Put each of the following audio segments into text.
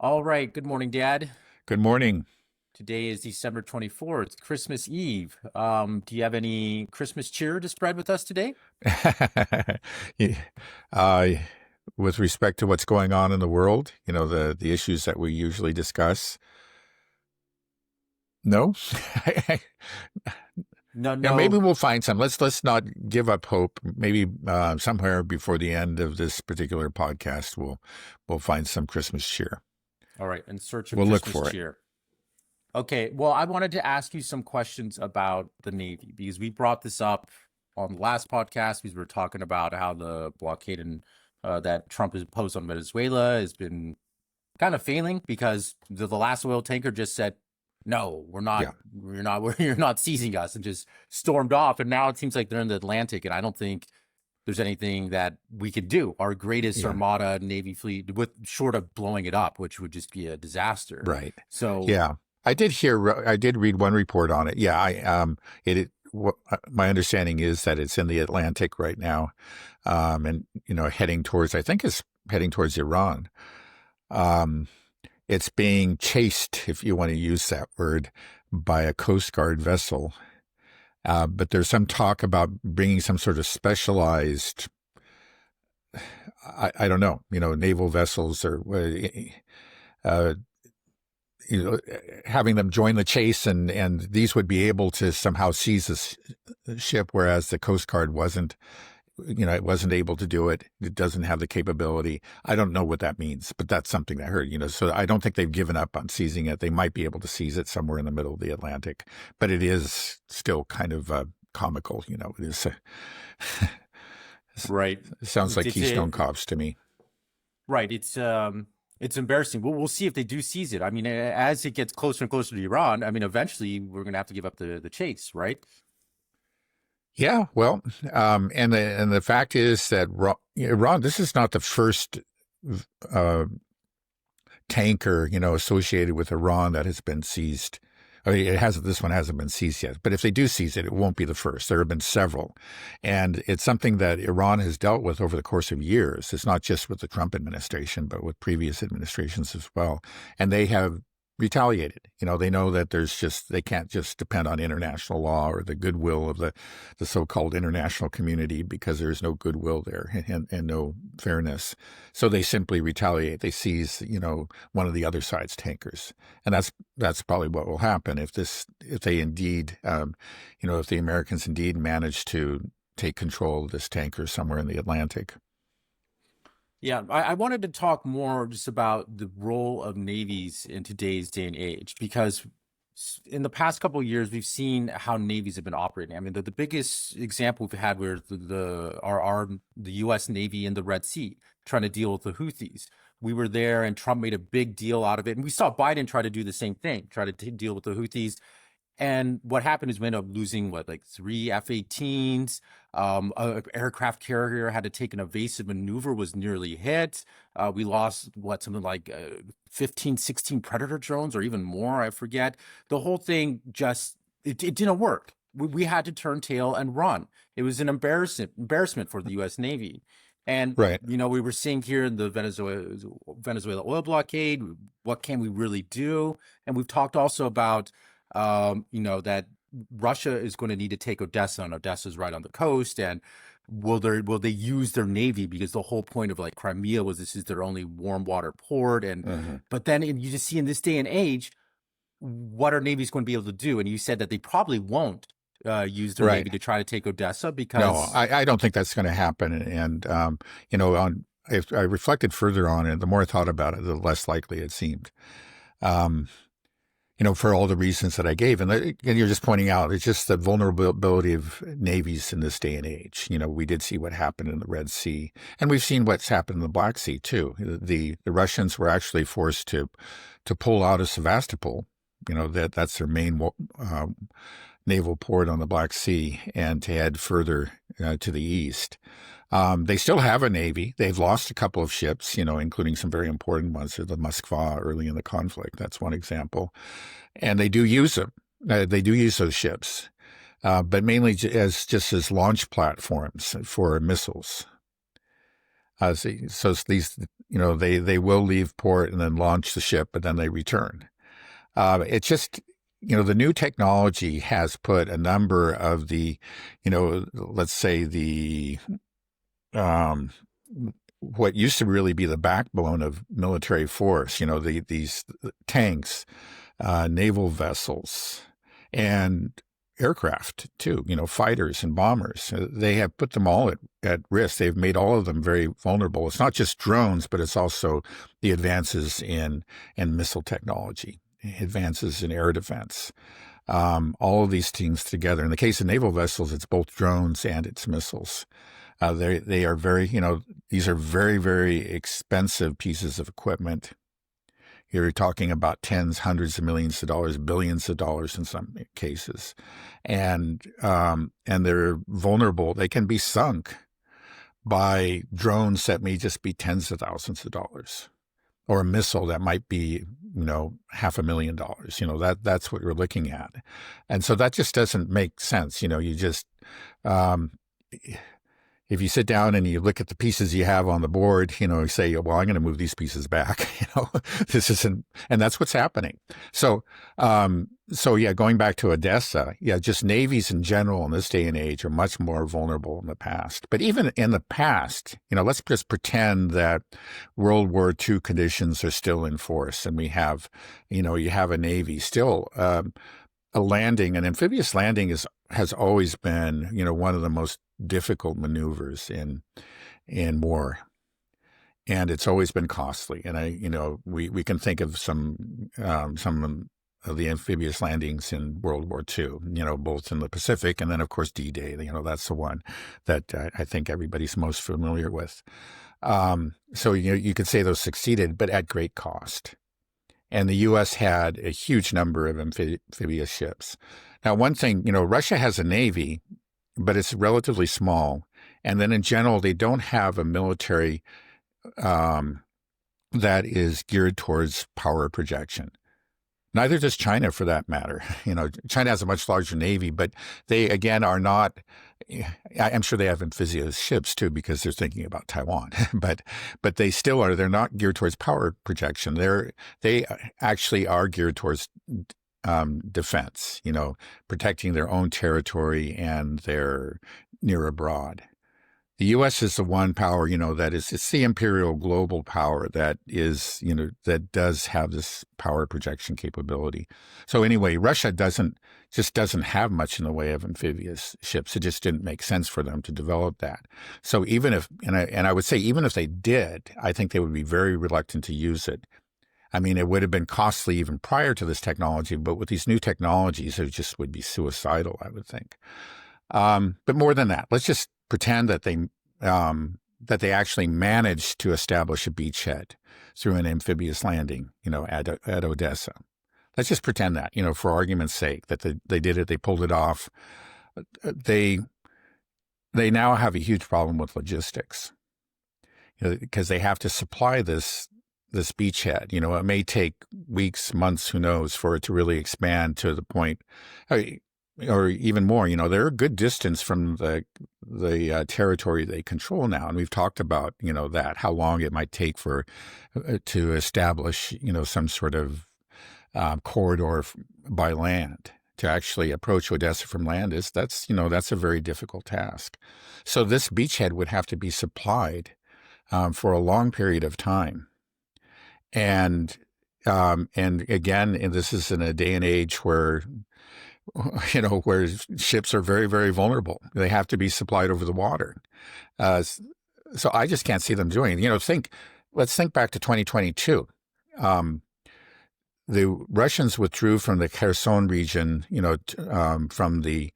All right. Good morning, Dad. Good morning. Today is December 24th, Christmas Eve. Do you have any Christmas cheer to spread with us today? Yeah, uh, with respect to what's going on in the world, the issues that we usually discuss. No, No, yeah, maybe no. we'll find some. Let's not give up hope. Maybe somewhere before the end of this particular podcast, we'll find some Christmas cheer. All right. In search of We'll look Christmas for it. cheer. Okay. Well, I wanted to ask you some questions about the Navy because we brought this up on the last podcast because we were talking about how the blockade and that Trump has imposed on Venezuela has been kind of failing because the last oil tanker just said, no, Yeah, you're not seizing us and just stormed off. And now it seems like they're in the Atlantic. And I don't think there's anything that we could do. Our greatest yeah, armada Navy fleet with short of blowing it up, which would just be a disaster. right. So Yeah, I did read one report on it. Yeah, my understanding is that it's in the Atlantic right now, and heading towards. I think it's heading towards Iran. Um, it's being chased, if you want to use that word, by a Coast Guard vessel. But there's some talk about bringing some sort of specialized, I don't know, naval vessels or uh, having them join the chase, and these would be able to somehow seize this ship, whereas the Coast Guard wasn't. It wasn't able to do it. It doesn't have the capability. I don't know what that means, but that's something I heard. So I don't think they've given up on seizing it. They might be able to seize it somewhere in the middle of the Atlantic, but it is still kind of comical. It is. right, It sounds like it's Keystone Cops to me. right. It's embarrassing. We'll see if they do seize it. I mean, as it gets closer and closer to Iran, I mean, eventually we're going to have to give up the chase, right? Yeah, well, and the fact is that Iran. This is not the first uh, tanker, associated with Iran that has been seized. I mean, it hasn't. This one hasn't been seized yet. But if they do seize it, it won't be the first. There have been several, and it's something that Iran has dealt with over the course of years. It's not just with the Trump administration, but with previous administrations as well. And they have retaliated. They know that they can't just depend on international law or the goodwill of the so-called international community, because there's no goodwill there and no fairness. So they simply retaliate. They seize, one of the other side's tankers, and that's probably what will happen if they indeed, if the Americans indeed manage to take control of this tanker somewhere in the Atlantic. Yeah, I wanted to talk more just about the role of navies in today's day and age, because in the past couple of years, we've seen how navies have been operating. I mean, the biggest example we've had where the U.S. Navy in the Red Sea trying to deal with the Houthis. We were there, and Trump made a big deal out of it, and we saw Biden try to do the same thing, try to deal with the Houthis. And what happened is we ended up losing like three F-18s. A aircraft carrier had to take an evasive maneuver, was nearly hit. We lost something like 15, 16 Predator drones or even more. I forget. The whole thing it didn't work. We had to turn tail and run. It was an embarrassment for the U.S. Navy. And Right. we were seeing here in the Venezuela oil blockade, what can we really do? And we've talked also about that Russia is going to need to take Odessa, and Odessa's right on the coast. And will they use their navy? Because the whole point of like Crimea was this is their only warm water port. And Mhm. but then you just see in this day and age, what our navy's going to be able to do. And you said that they probably won't use their Right. navy to try to take Odessa No, because I don't think that's going to happen. And if I reflected further on it, the more I thought about it, the less likely it seemed. Um, for all the reasons that I gave. And you're just pointing out, it's just the vulnerability of navies in this day and age. We did see what happened in the Red Sea, and we've seen what's happened in the Black Sea too. The Russians were actually forced to pull out of Sevastopol. That's their main naval port on the Black Sea, and to head further to the east. They still have a navy. They've lost a couple of ships, including some very important ones, the Moskva early in the conflict. That's one example. And they do use them. They do use those ships, but mainly as launch platforms for missiles. So these, they will leave port and then launch the ship, but then they return. It's just, the new technology has put a number of the, let's say um, what used to really be the backbone of military force, these tanks, naval vessels, and aircraft too, fighters and bombers. They have put them all at risk. They've made all of them very vulnerable. It's not just drones, but it's also the advances in missile technology, advances in air defense. All of these things together. In the case of naval vessels, it's both drones and it's missiles. They are very, these are very, very expensive pieces of equipment. You're talking about tens, hundreds of millions of dollars, billions of dollars in some cases, and they're vulnerable. They can be sunk by drones that may just be tens of thousands of dollars, or a missile that might be, $500,000. That's what we're looking at, and so that just doesn't make sense. You just if you sit down and you look at the pieces you have on the board, you say, well, I'm going to move these pieces back. This isn't, and that's what's happening. So yeah, going back to Odessa, yeah, just navies in general in this day and age are much more vulnerable in the past. But even in the past, let's just pretend that World War II conditions are still in force, and we have, you have a navy still. A landing, an amphibious landing has always been, one of the most difficult maneuvers in war, and it's always been costly. And we can think of some of the amphibious landings in World War II, both in the Pacific and then of course D-Day. That's the one that I think everybody's most familiar with. So you could say those succeeded, but at great cost. And the U.S. had a huge number of amphibious ships. Now, one thing, Russia has a navy, but it's relatively small. And then in general, they don't have a military that is geared towards power projection. Neither does China, for that matter. China has a much larger navy, but they, again, are not. I'm sure they have amphibious ships too, because they're thinking about Taiwan. but they still are. They're not geared towards power projection. They actually are geared towards defense. Protecting their own territory and their near abroad. The U.S. is the one power, it's the imperial global power that is, that does have this power projection capability. So anyway, Russia doesn't have much in the way of amphibious ships. It just didn't make sense for them to develop that. So even if, and I would say even if they did, I think they would be very reluctant to use it. I mean, it would have been costly even prior to this technology, but with these new technologies, it just would be suicidal, I would think. But more than that, let's just pretend that they actually managed to establish a beachhead through an amphibious landing, at Odessa. Let's just pretend that, for argument's sake, that they did it, they pulled it off. They now have a huge problem with logistics, because they have to supply this beachhead. It may take weeks, months, who knows, for it to really expand to the point. Or even more, they're a good distance from the territory they control now, and we've talked about that, how long it might take for to establish some sort of corridor by land. To actually approach Odessa from land that's a very difficult task. So this beachhead would have to be supplied for a long period of time, and again, and this is in a day and age where where ships are very, very vulnerable. They have to be supplied over the water. So I just can't see them doing it. Let's think back to 2022. The Russians withdrew from the Kherson region, from the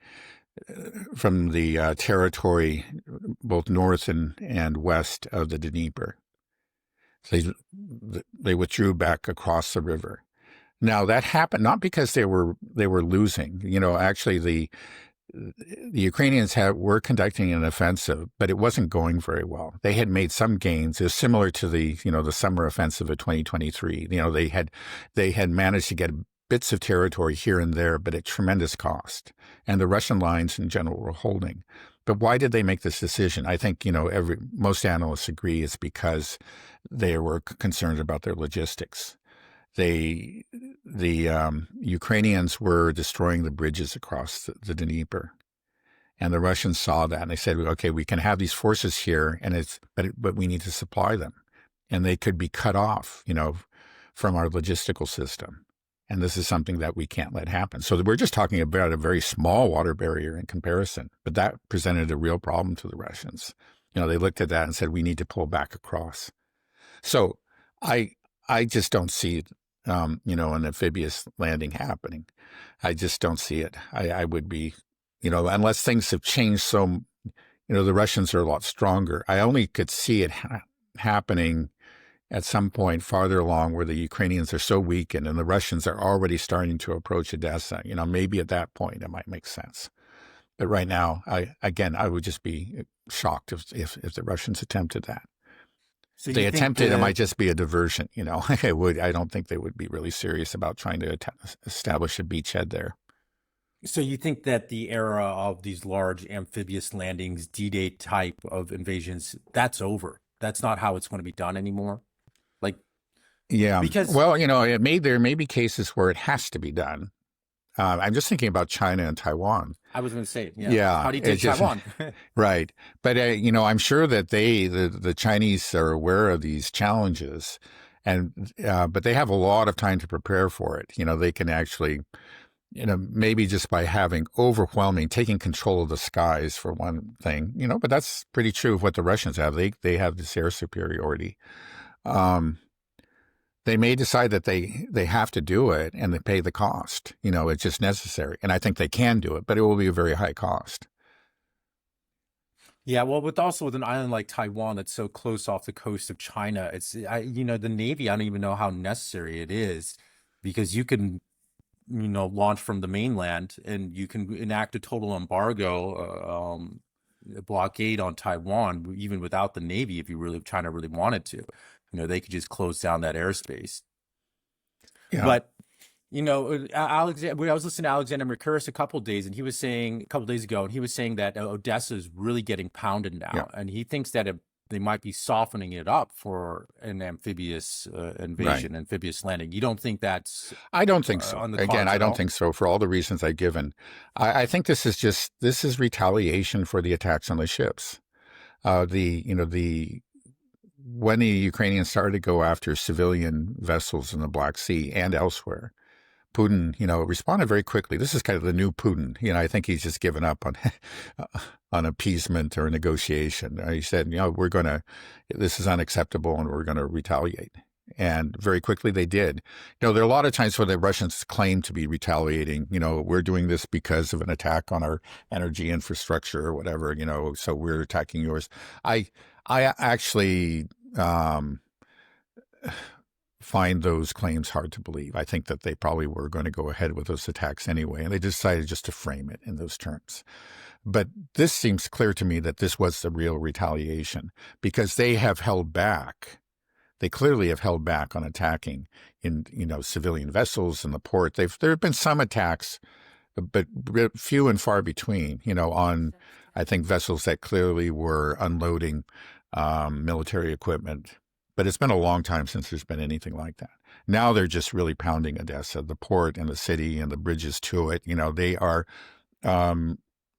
territory both north and west of the Dnieper. They withdrew back across the river. Now that happened not because they were losing. Actually the Ukrainians were conducting an offensive, but it wasn't going very well. They had made some gains. It was similar to the summer offensive of 2023. They had managed to get bits of territory here and there, but at tremendous cost. And the Russian lines in general were holding. But why did they make this decision? I think, most analysts agree it's because they were concerned about their logistics. The Ukrainians were destroying the bridges across the Dnieper, and the Russians saw that and they said, "Okay, we can have these forces here, but we need to supply them, and they could be cut off, from our logistical system." And this is something that we can't let happen. So we're just talking about a very small water barrier in comparison, but that presented a real problem to the Russians. They looked at that and said, we need to pull back across. So I just don't see, an amphibious landing happening. I just don't see it. I would be, unless things have changed so, the Russians are a lot stronger. I only could see it happening at some point farther along where the Ukrainians are so weakened and the Russians are already starting to approach Odessa. Maybe at that point it might make sense. But right now, I would just be shocked if the Russians attempted that. So If they you think attempted, it the might just be a diversion. I don't think they would be really serious about trying to establish a beachhead there. so you think that the era of these large amphibious landings, D-Day type of invasions, that's over. That's not how it's going to be done anymore. Like, Yeah. because Well, there may be cases where it has to be done. I'm just thinking about China and Taiwan. I was going to say, Yeah, how do you take it's just Taiwan? right. But I'm sure that the Chinese are aware of these challenges, and but they have a lot of time to prepare for it. They can actually, maybe just by taking control of the skies for one thing. But that's pretty true of what the Russians have. They have this air superiority. They may decide that they have to do it and they pay the cost. It's just necessary. And I think they can do it, but it will be a very high cost. Yeah, well, with an island like Taiwan that's so close off the coast of China, the Navy, I don't even know how necessary it is, because you can, launch from the mainland and you can enact a total embargo, a blockade on Taiwan, even without the Navy, if China really wanted to. They could just close down that airspace. Yeah. But I was listening to Alexander Mercouris a couple days ago, and he was saying that Odessa is really getting pounded now, Yeah. and he thinks that they might be softening it up for an amphibious invasion, Right. amphibious landing. You don't think that's I don't think so. on the Again, cards I at don't all? think so for all the reasons I've given. I think this is retaliation for the attacks on the ships. When the Ukrainians started to go after civilian vessels in the Black Sea and elsewhere, Putin, responded very quickly. This is kind of the new Putin. I think he's just given up on on appeasement or negotiation. He said, this is unacceptable and we're going to retaliate. And very quickly they did. There are a lot of times where the Russians claim to be retaliating. We're doing this because of an attack on our energy infrastructure or whatever, so we're attacking yours. I actually find those claims hard to believe. I think that they probably were going to go ahead with those attacks anyway, and they decided just to frame it in those terms. But this seems clear to me that this was the real retaliation, because they have held back. They clearly have held back on attacking in civilian vessels in the port. There have been some attacks, but few and far between. On I think vessels that clearly were unloading military equipment. But it's been a long time since there's been anything like that. Now they're just really pounding Odessa, the port and the city and the bridges to it.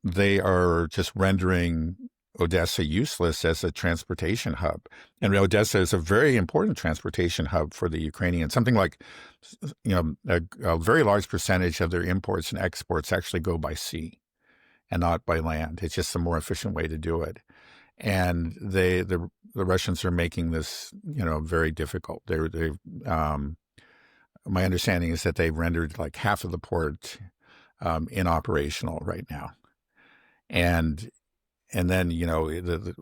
They are just rendering Odessa useless as a transportation hub. And Odessa is a very important transportation hub for the Ukrainians. Something like, a very large percentage of their imports and exports actually go by sea and not by land. It's just a more efficient way to do it. And the Russians are making this, very difficult. My understanding is that they've rendered like half of the port inoperational right now, and then the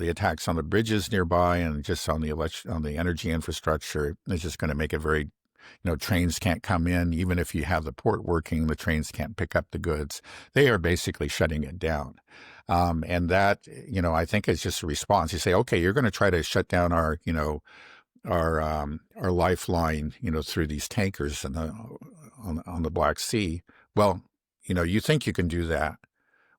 attacks on the bridges nearby and just on the energy infrastructure is just going to make it very. Trains can't come in. Even if you have the port working, the trains can't pick up the goods. They are basically shutting it down. And that, I think is just a response. You say, okay, you're going to try to shut down our lifeline, through these tankers on the Black Sea. Well, you think you can do that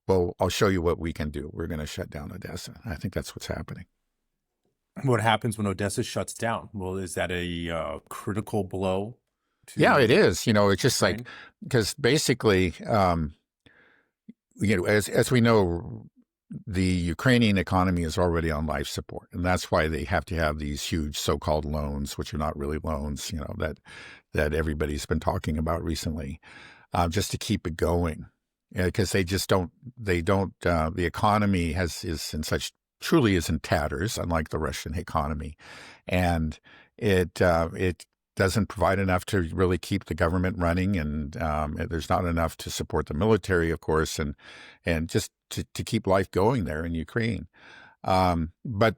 well, I'll show you what we can do. We're going to shut down Odessa. I think that's what's happening. What happens when Odessa shuts down? Well, is that a critical blow Yeah, it to is. It's just like, Ukraine? because basically, as we know, the Ukrainian economy is already on life support, and that's why they have to have these huge so-called loans, which are not really loans, that everybody's been talking about recently, just to keep it going, because they just don't. They don't. The economy is in such truly is in tatters, unlike the Russian economy, and it doesn't provide enough to really keep the government running, and there's not enough to support the military, of course, and just to keep life going there in Ukraine. But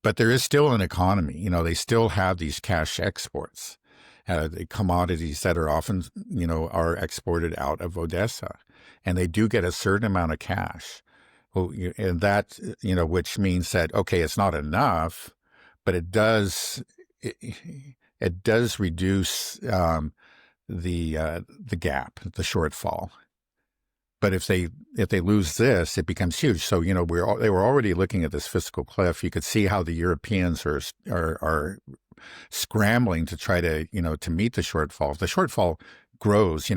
there is still an economy. They still have these cash exports, the commodities that are often, are exported out of Odessa, and they do get a certain amount of cash. Well, and that, which means that, okay, it's not enough, but it does reduce the gap, the shortfall. But if they lose this, it becomes huge. So they were already looking at this fiscal cliff. You could see how the Europeans are scrambling to try to to meet the shortfall. If the shortfall grows,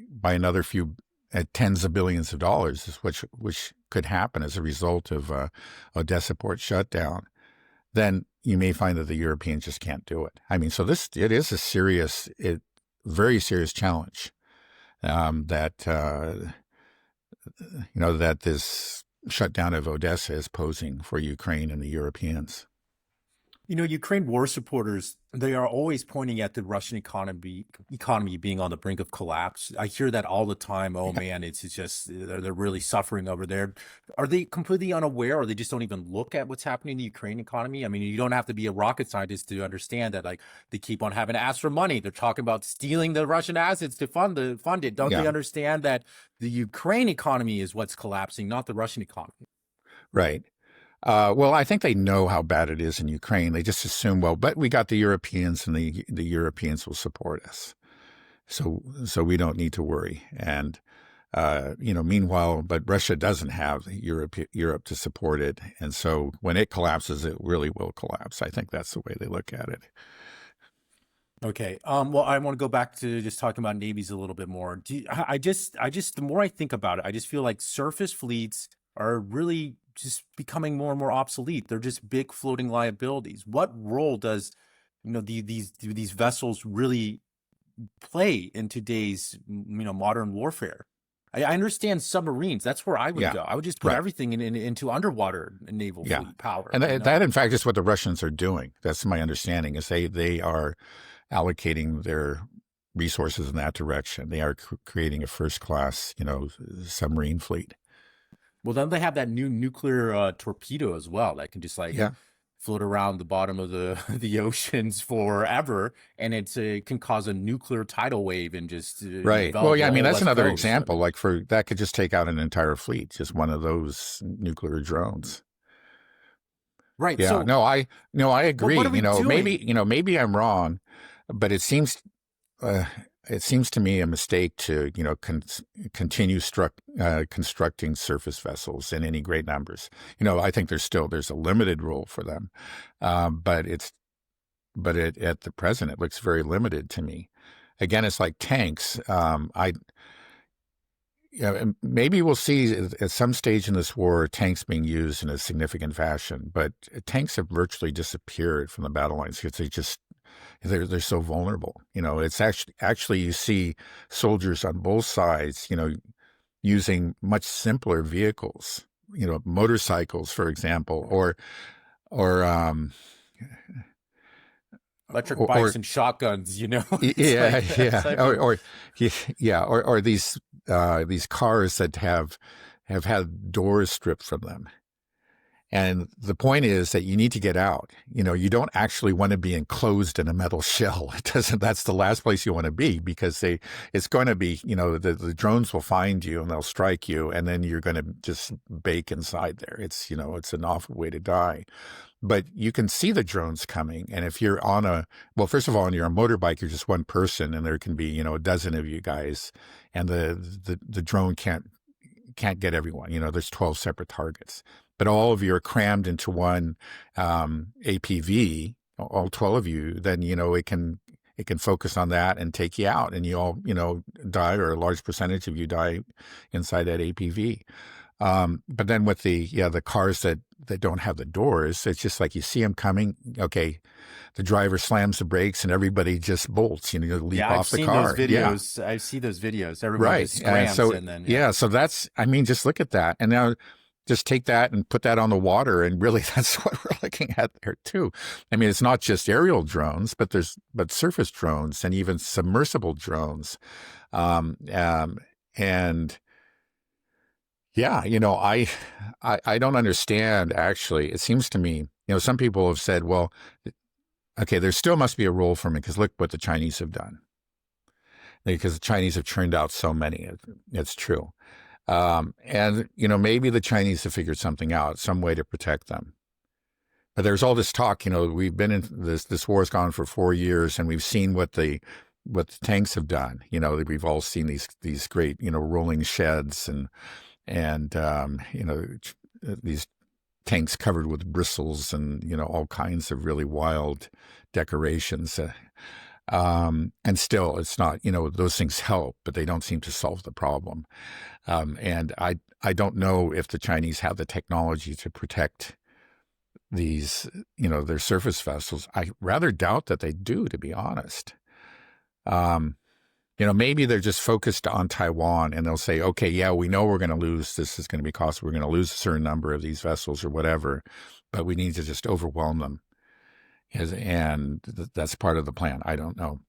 by another few tens of billions of dollars, which could happen as a result of Odessa port shutdown, then you may find that the Europeans just can't do it. I mean, so it is a very serious challenge that this shutdown of Odessa is posing for Ukraine and the Europeans. Ukraine war supporters, they are always pointing at the Russian economy being on the brink of collapse. I hear that all the time. Oh man, it's just they're really suffering over there. Are they completely unaware, or they just don't even look at what's happening in the Ukraine economy? I mean, you don't have to be a rocket scientist to understand that. Like, they keep on having to ask for money. They're talking about stealing the Russian assets to fund it. Don't they understand that the Ukraine economy is what's collapsing, not the Russian economy? Right. Well, I think they know how bad it is in Ukraine. They just assume, well, but we got the Europeans, and the Europeans will support us, so we don't need to worry. And meanwhile, but Russia doesn't have Europe to support it, and so when it collapses, it really will collapse. I think that's the way they look at it. Okay. Well, I want to go back to just talking about navies a little bit more. I just, the more I think about it, I just feel like surface fleets are really just becoming more and more obsolete. They're just big floating liabilities. What role does, these vessels really play in today's, modern warfare? I understand submarines. That's where I would go. I would just put everything into underwater naval fleet power. And that, in fact, is what the Russians are doing. That's my understanding, is they are allocating their resources in that direction. They are creating a first-class, submarine fleet. Well, then they have that new nuclear torpedo as well that can just float around the bottom of the oceans forever, and it can cause a nuclear tidal wave and just right. Well, yeah, I mean, that's another Coast. example. Like that could just take out an entire fleet, just one of those nuclear drones. Right. Yeah. So, no, I agree. what are we doing? Maybe I'm wrong, but it seems to me a mistake to continue constructing surface vessels in any great numbers. I think there's a limited role for them, but at the present it looks very limited to me. Again, it's like tanks. Maybe we'll see at some stage in this war tanks being used in a significant fashion, but tanks have virtually disappeared from the battle lines because they're so vulnerable. It's actually you see soldiers on both sides, using much simpler vehicles, motorcycles, for example, or electric bikes and shotguns, or these cars that have had doors stripped from them. And the point is that you need to get out. You don't actually want to be enclosed in a metal shell. It doesn't, that's the last place you want to be, because it's going to be, the drones will find you and they'll strike you, and then you're going to just bake inside there. It's an awful way to die. But you can see the drones coming. And if you're well, first of all, when you're on a motorbike, you're just one person, and there can be, a dozen of you guys, and the drone can't get everyone. There's 12 separate targets, but all of you are crammed into one APV, all 12 of you, then, it can focus on that and take you out, and you all, die, or a large percentage of you die inside that APV. But then with the cars that don't have the doors, it's just like you see them coming. Okay, the driver slams the brakes and everybody just bolts. Leap off the car. I've seen those videos. I see those videos. Everybody just scrams, and then so that's. I mean, just look at that, and now just take that and put that on the water, and really, that's what we're looking at there too. I mean, it's not just aerial drones, but surface drones and even submersible drones, and. Yeah, I don't understand, actually. It seems to me, some people have said, well, okay, there still must be a role for me, because look what the Chinese have done. Because the Chinese have churned out so many. It's true. And, maybe the Chinese have figured something out, some way to protect them. But there's all this talk, we've been in this war has gone for 4 years, and we've seen what the tanks have done. We've all seen these great, rolling sheds and these tanks covered with bristles and, all kinds of really wild decorations. And still, it's not, those things help, but they don't seem to solve the problem. And I don't know if the Chinese have the technology to protect these, their surface vessels. I rather doubt that they do, to be honest. Maybe they're just focused on Taiwan, and they'll say, okay, yeah, we know we're going to lose. This is going to be costly. We're going to lose a certain number of these vessels or whatever, but we need to just overwhelm them. And that's part of the plan. I don't know.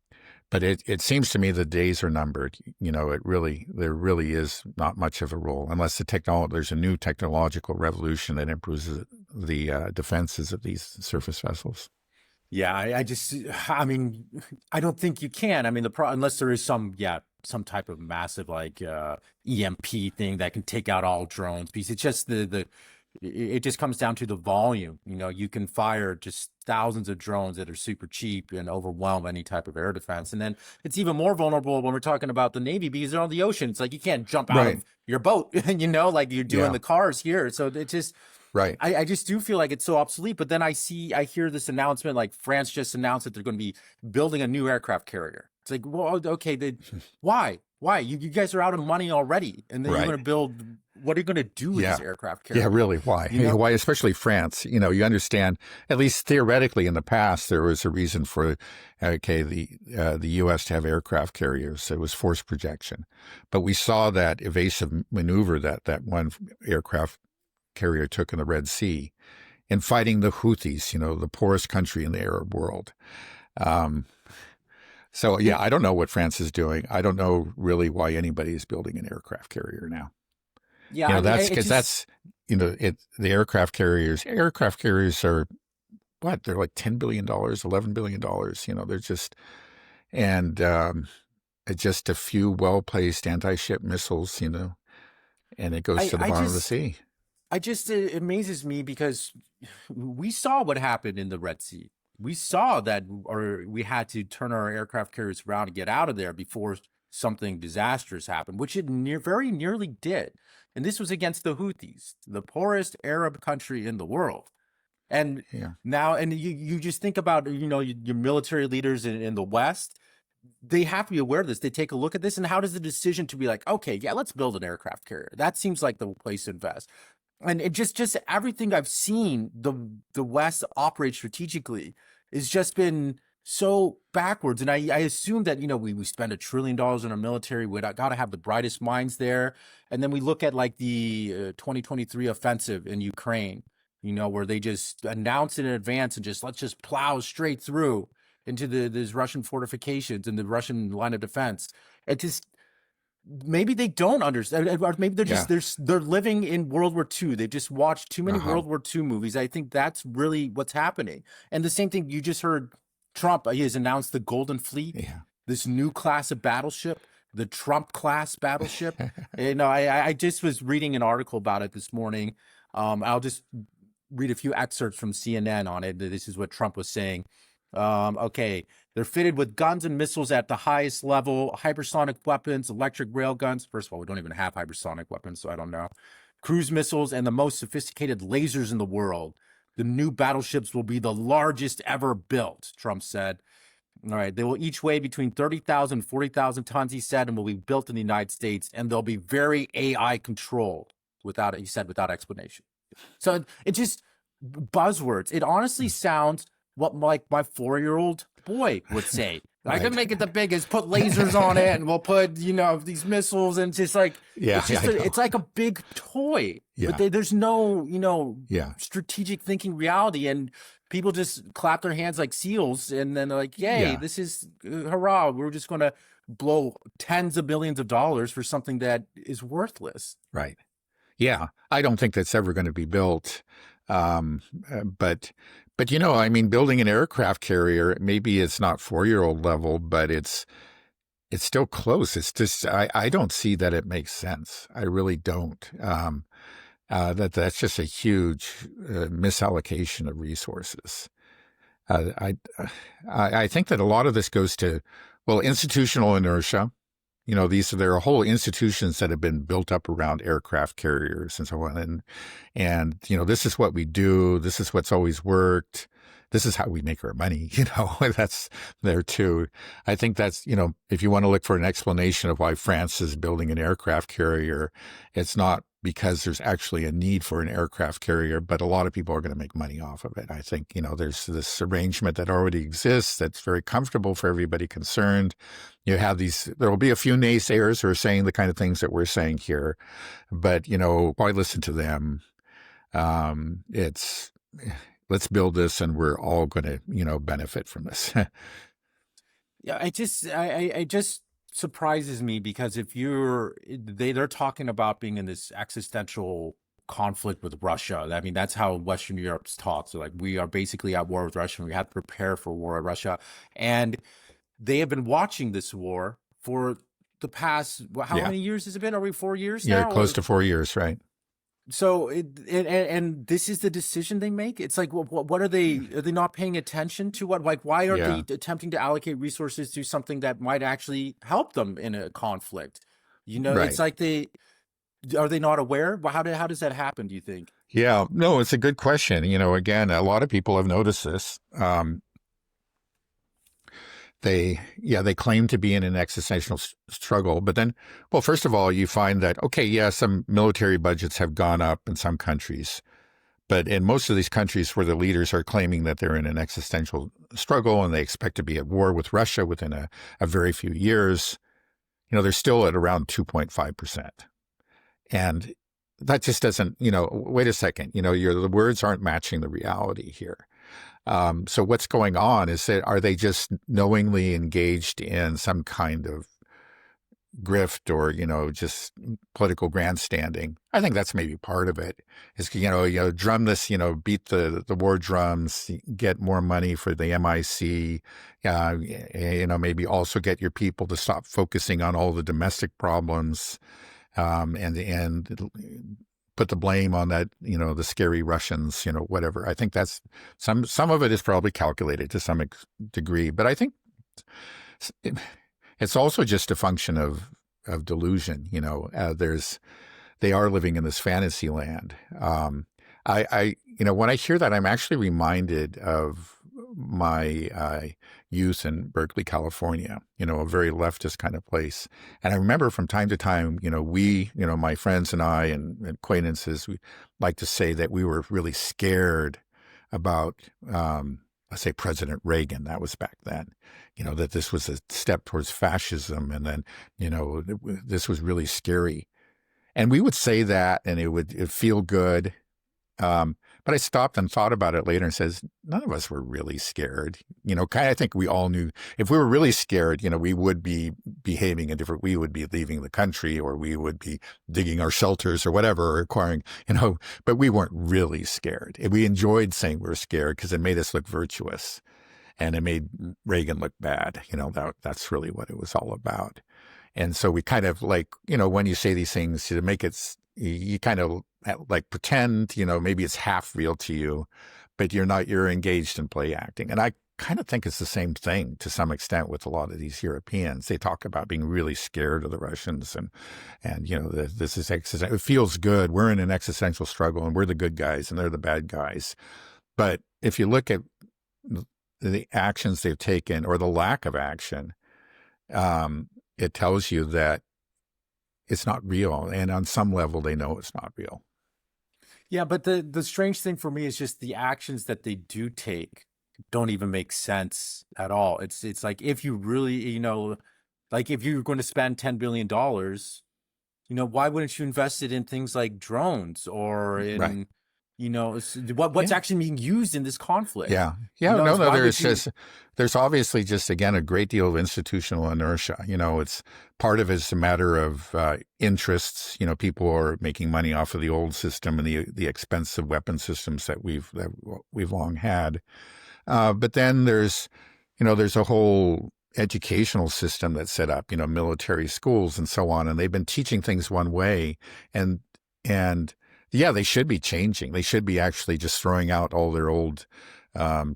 But it seems to me the days are numbered. There really is not much of a role, unless there's a new technological revolution that improves the defenses of these surface vessels. Yeah, I mean, I don't think you can. I mean, unless there is some type of massive EMP thing that can take out all drones, because it's just it just comes down to the volume. You can fire just thousands of drones that are super cheap and overwhelm any type of air defense. And then it's even more vulnerable when we're talking about the Navy, because they're on the ocean. It's like you can't jump out of your boat, like you're doing the cars here. So it just. Right. I just do feel like it's so obsolete. But then I hear this announcement, like France just announced that they're going to be building a new aircraft carrier. It's like, well, okay, why? You guys are out of money already, and then you're going to build. What are you going to do with this aircraft carrier? Yeah, really, why? Why, especially France? You understand, at least theoretically in the past, there was a reason for, the U.S. to have aircraft carriers. It was force projection. But we saw that evasive maneuver that one aircraft carrier took in the Red Sea in fighting the Houthis, the poorest country in the Arab world. So, yeah, I don't know what France is doing. I don't know really why anybody is building an aircraft carrier now. Yeah, that's because the aircraft carriers are what? They're like $10 billion, $11 billion. They're just, and just a few well-placed anti-ship missiles, and it goes to the bottom of the sea. It amazes me, because we saw what happened in the Red Sea. We saw that, or we had to turn our aircraft carriers around to get out of there before something disastrous happened, which it very nearly did. And this was against the Houthis, the poorest Arab country in the world. And now, and you just think about, your military leaders in the West, they have to be aware of this. They take a look at this, and how does the decision to be like, okay, yeah, let's build an aircraft carrier? That seems like the place to invest. And it just everything I've seen the West operate strategically has just been so backwards. And I assume that, we spend $1 trillion on our military. We got to have the brightest minds there. And then we look at like the 2023 offensive in Ukraine, where they just announce it in advance and let's just plow straight through into these Russian fortifications and the Russian line of defense. It just, maybe they don't understand, or maybe they're Yeah. just they're living in World War II. They've just watched too many World War II movies. I think that's really what's happening. And the same thing you just heard, Trump, he has announced the Golden Fleet, Yeah. this new class of battleship, the Trump class battleship. I just was reading an article about it this morning. I'll just read a few excerpts from CNN on it. This is what Trump was saying. Okay, they're fitted with guns and missiles at the highest level, hypersonic weapons, electric rail guns. First of all, we don't even have hypersonic weapons, so I don't know. Cruise missiles and the most sophisticated lasers in the world. The new battleships will be the largest ever built, Trump said. All right, they will each weigh between 30,000 and 40,000 tons, he said, and will be built in the United States, and they'll be very AI controlled, he said, without explanation. So it just buzzwords. It honestly sounds what like my 4-year-old boy would say. I can make it the biggest, put lasers on it, and we'll put, these missiles, and just like, it's like a big toy. Yeah. But there's no, strategic thinking reality, and people just clap their hands like seals, and then they're like, yay, this is, hurrah, we're just going to blow tens of billions of dollars for something that is worthless. Right. Yeah. I don't think that's ever going to be built. But building an aircraft carrier, maybe it's not 4-year-old level, but it's still close. It's just, I don't see that it makes sense. I really don't. That's just a huge misallocation of resources. I think that a lot of this goes to, institutional inertia. There are whole institutions that have been built up around aircraft carriers and so on. And this is what we do. This is what's always worked. This is how we make our money. That's there too. I think that's, if you want to look for an explanation of why France is building an aircraft carrier, it's not because there's actually a need for an aircraft carrier, but a lot of people are going to make money off of it. I think, there's this arrangement that already exists that's very comfortable for everybody concerned. You have there will be a few naysayers who are saying the kind of things that we're saying here, but, why listen to them? Let's build this and we're all going to, benefit from this. Yeah, I just surprises me, because if they're talking about being in this existential conflict with Russia. I mean, that's how Western Europe's taught. So like, we are basically at war with Russia, and we have to prepare for war with Russia. And they have been watching this war for the past, how many years has it been? Are we 4 years now? Yeah, close to 4 years, right? So and this is the decision they make. It's like, what are they not paying attention to? Why are they attempting to allocate resources to something that might actually help them in a conflict? Right. It's like are they not aware? How does that happen, do you think? Yeah, no, it's a good question. Again, a lot of people have noticed this. They claim to be in an existential struggle, but then, first of all, you find that, some military budgets have gone up in some countries, but in most of these countries where the leaders are claiming that they're in an existential struggle and they expect to be at war with Russia within a very few years, they're still at around 2.5%. And that just doesn't, wait a second, the words aren't matching the reality here. So what's going on is that, are they just knowingly engaged in some kind of grift or, just political grandstanding? I think that's maybe part of it. Is, drum this, beat the war drums, get more money for the MIC, maybe also get your people to stop focusing on all the domestic problems, and put the blame on that, the scary Russians, whatever. I think that's some of it is probably calculated to some degree, but I think it's also just a function of delusion. They are living in this fantasy land. When I hear that, I'm actually reminded of my youth in Berkeley, California, a very leftist kind of place. And I remember from time to time, my friends and I and acquaintances, we like to say that we were really scared about, let's say, President Reagan. That was back then, that this was a step towards fascism. And then, this was really scary. And we would say that, and it would feel good. But I stopped and thought about it later and says, none of us were really scared. Kind of think we all knew if we were really scared, we would be behaving we would be leaving the country, or we would be digging our shelters or whatever, or acquiring, but we weren't really scared. We enjoyed saying we were scared because it made us look virtuous, and it made Reagan look bad. That's really what it was all about. And so we kind of like, when you say these things to make it, you kind of like pretend, maybe it's half real to you, but you're engaged in play acting. And I kind of think it's the same thing to some extent with a lot of these Europeans. They talk about being really scared of the Russians and this is, it feels good. We're in an existential struggle and we're the good guys and they're the bad guys. But if you look at the actions they've taken or the lack of action, it tells you that it's not real. And on some level, they know it's not real. Yeah, but the strange thing for me is just the actions that they do take don't even make sense at all. It's like, if you really, like if you're going to spend $10 billion, why wouldn't you invest it in things like drones or in, Right. what's actually being used in this conflict? Yeah. There's obviously just, again, a great deal of institutional inertia. It's part of it's a matter of interests. People are making money off of the old system and the expensive weapon systems that we've long had. But then there's a whole educational system that's set up, military schools and so on. And they've been teaching things one way, and yeah, they should be changing. They should be actually just throwing out all their old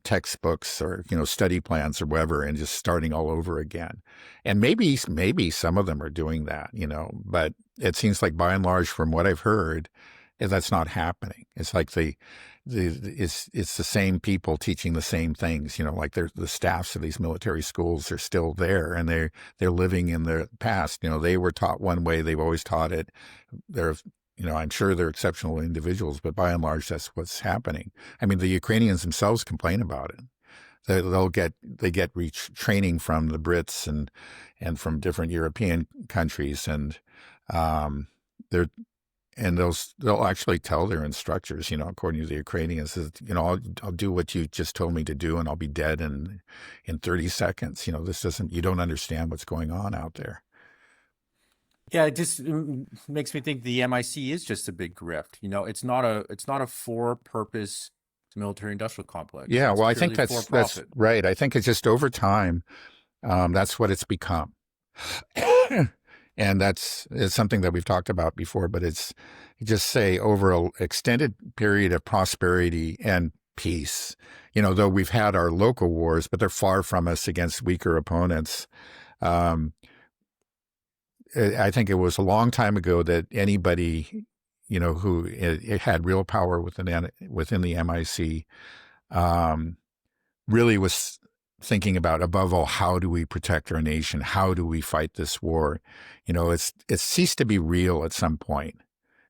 textbooks or, study plans or whatever, and just starting all over again. And maybe some of them are doing that, but it seems like by and large, from what I've heard, that's not happening. It's like it's the same people teaching the same things, like the staffs of these military schools are still there, and they're living in the past. They were taught one way. They've always taught it. I'm sure they're exceptional individuals, but by and large, that's what's happening. I mean, the Ukrainians themselves complain about it. They get training from the Brits and from different European countries, and they'll actually tell their instructors, according to the Ukrainians, I'll do what you just told me to do, and I'll be dead in 30 seconds. You don't understand what's going on out there. Yeah, it just makes me think the MIC is just a big grift. It's not a for-purpose military-industrial complex. Yeah, well, I think that's right. I think it's just over time, that's what it's become, and it's something that we've talked about before. But it's just say over an extended period of prosperity and peace. Though we've had our local wars, but they're far from us against weaker opponents. I think it was a long time ago that anybody, who had real power within the MIC, really was thinking about, above all, how do we protect our nation? How do we fight this war? It's ceased to be real at some point.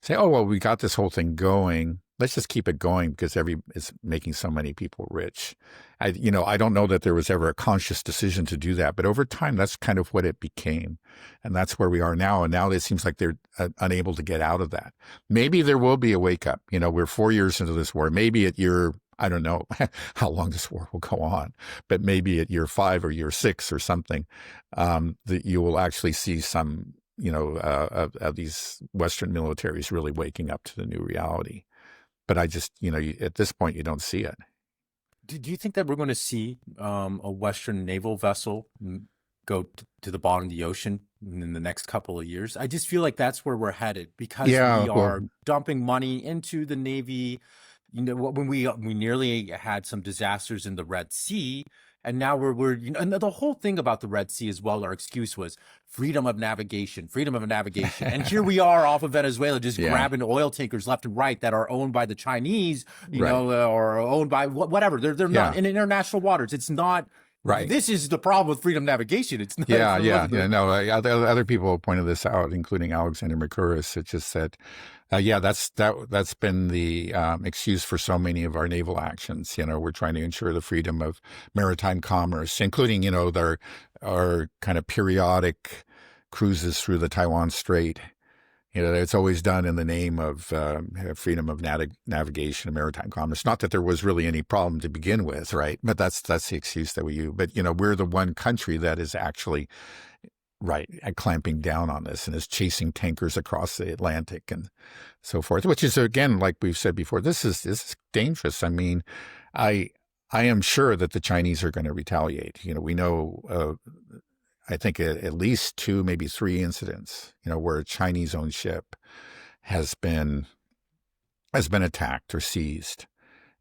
Say, oh, well, we got this whole thing going. Let's just keep it going because it's making so many people rich. I don't know that there was ever a conscious decision to do that, but over time, that's kind of what it became. And that's where we are now. And now it seems like they're unable to get out of that. Maybe there will be a wake up. We're 4 years into this war. Maybe at year, I don't know how long this war will go on, but maybe at year 5 or year 6 or something, that you will actually see some, of these Western militaries really waking up to the new reality. But I just, at this point, you don't see it. Do you think that we're going to see a Western naval vessel go to the bottom of the ocean in the next couple of years? I just feel like that's where we're headed, because we are dumping money into the Navy. When we nearly had some disasters in the Red Sea, and now we're and the whole thing about the Red Sea as well, our excuse was freedom of navigation. And here we are off of Venezuela, just grabbing oil tankers left and right that are owned by the Chinese, or owned by whatever. They're not in international waters. It's not. Right. This is the problem with freedom of navigation. It's not. No, other people pointed this out, including Alexander Mercouris. It's just that, that's been the excuse for so many of our naval actions. We're trying to ensure the freedom of maritime commerce, including, our kind of periodic cruises through the Taiwan Strait. It's always done in the name of freedom of navigation and maritime commerce. Not that there was really any problem to begin with, right? But that's the excuse that we use. But we're the one country that is actually clamping down on this and is chasing tankers across the Atlantic and so forth. Which is, again, like we've said before, this is dangerous. I mean, I am sure that the Chinese are going to retaliate. We know. I think at least 2, maybe 3 incidents, where a Chinese-owned ship has been attacked or seized,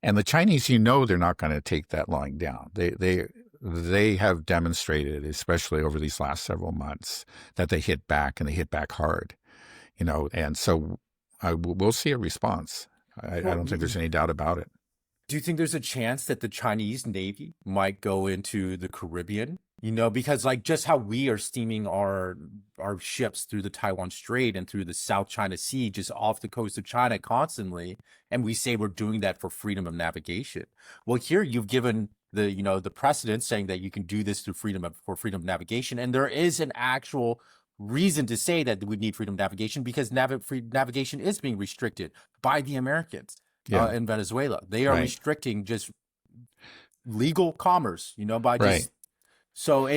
and the Chinese, they're not going to take that lying down. They have demonstrated, especially over these last several months, that they hit back and they hit back hard, and so we'll see a response. I don't think there's any doubt about it. Do you think there's a chance that the Chinese Navy might go into the Caribbean? Because like just how we are steaming our ships through the Taiwan Strait and through the South China Sea, just off the coast of China constantly, and we say we're doing that for freedom of navigation. Well, here you've given the precedent saying that you can do this through freedom of navigation, and there is an actual reason to say that we need freedom of navigation because navigation is being restricted by the Americans in Venezuela. They are restricting just legal commerce, by just so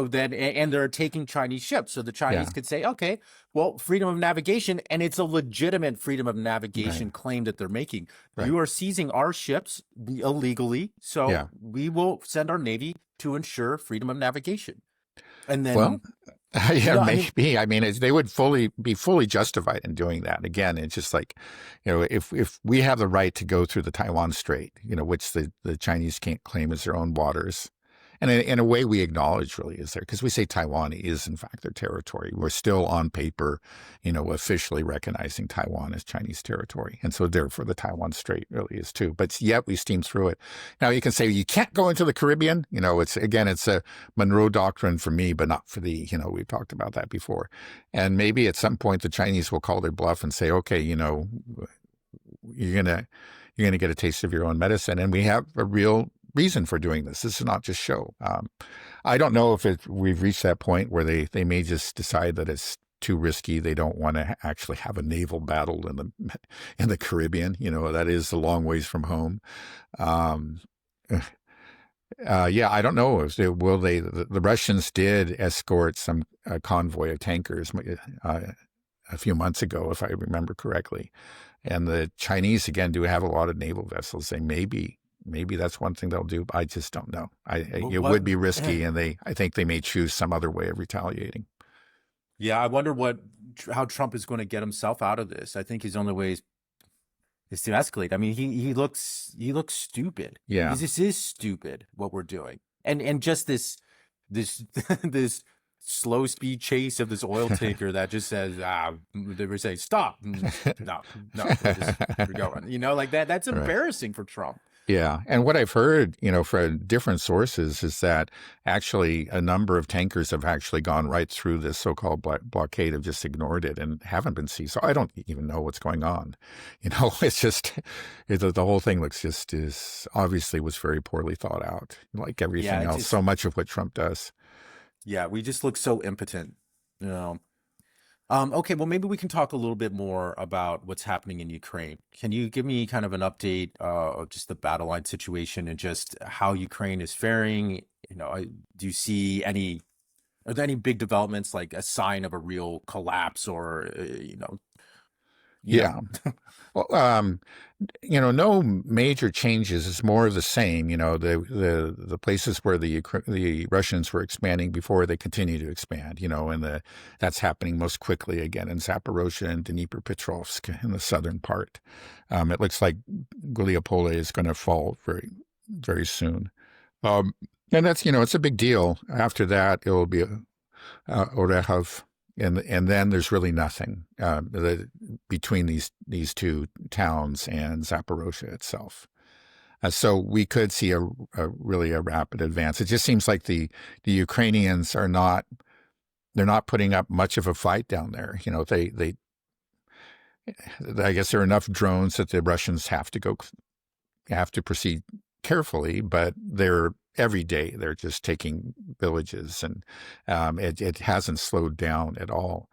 then and they're taking Chinese ships. So the Chinese could say, okay, well, freedom of navigation, and it's a legitimate freedom of navigation claim that they're making. You are seizing our ships illegally, so we will send our Navy to ensure freedom of navigation. And then maybe. I mean, they would be fully justified in doing that. Again, it's just like, if we have the right to go through the Taiwan Strait, which the Chinese can't claim as their own waters. And in a way, we acknowledge really is there, because we say Taiwan is, in fact, their territory. We're still on paper, officially recognizing Taiwan as Chinese territory. And so therefore, the Taiwan Strait really is too. But yet we steam through it. Now, you can say you can't go into the Caribbean. It's a Monroe Doctrine for me, but not for the, we've talked about that before. And maybe at some point, the Chinese will call their bluff and say, okay, you're going to get a taste of your own medicine. And we have a real reason for doing this. This is not just show. I don't know if we've reached that point where they may just decide that it's too risky. They don't want to actually have a naval battle in the Caribbean. That is a long ways from home. I don't know. The Russians did escort some convoy of tankers a few months ago, if I remember correctly. And the Chinese, again, do have a lot of naval vessels. They maybe that's one thing they'll do. I just don't know. It would be risky, and I think they may choose some other way of retaliating. Yeah, I wonder how Trump is going to get himself out of this. I think his only way is to escalate. I mean, he looks stupid. Yeah, this is stupid what we're doing, and just this this slow speed chase of this oil tanker that just says they were saying stop. No, we're going. Like that. That's embarrassing for Trump. Yeah. And what I've heard, from different sources is that actually a number of tankers have actually gone right through this so-called blockade, have just ignored it and haven't been seized. So I don't even know what's going on. It's just the whole thing looks obviously was very poorly thought out, like everything else, so much of what Trump does. Yeah, we just look so impotent, Okay, well, maybe we can talk a little bit more about what's happening in Ukraine. Can you give me kind of an update of just the battle line situation and just how Ukraine is faring? Do you see are there any big developments, like a sign of a real collapse or, Yeah. Well, no major changes. It's more of the same. The places where the Russians were expanding before, they continue to expand. And that's happening most quickly again in Zaporozhye and Dnipropetrovsk in the southern part. It looks like Gallipoli is going to fall very, very soon. And that's it's a big deal. After that, it will be Orehov. And then there's really nothing between these two towns and Zaporozhye itself. So we could see a really rapid advance. It just seems like the Ukrainians they're not putting up much of a fight down there. I guess there are enough drones that the Russians have to proceed carefully, but every day they're just taking villages, and it hasn't slowed down at all.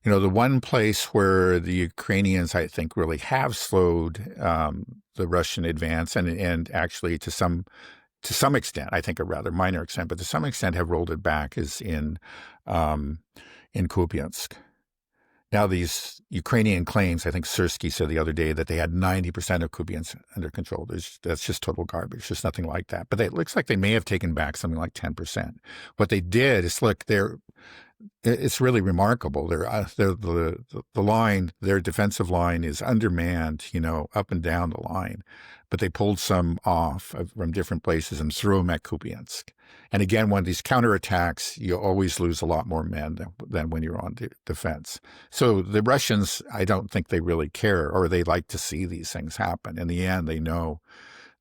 the one place where the Ukrainians, I think, really have slowed the Russian advance, and actually to some extent, I think a rather minor extent, but to some extent have rolled it back, is in Kupiensk. Now, these Ukrainian claims, I think Syrskyi said the other day that they had 90% of Kupiensk under control. That's just total garbage. There's nothing like that. But it looks like they may have taken back something like 10%. What they did is, look, it's really remarkable. The line, their defensive line is undermanned, up and down the line. But they pulled some off from different places and threw them at Kupiensk. And again, when these counterattacks, you always lose a lot more men than when you're on defense. So the Russians, I don't think they really care, or they like to see these things happen. In the end, they know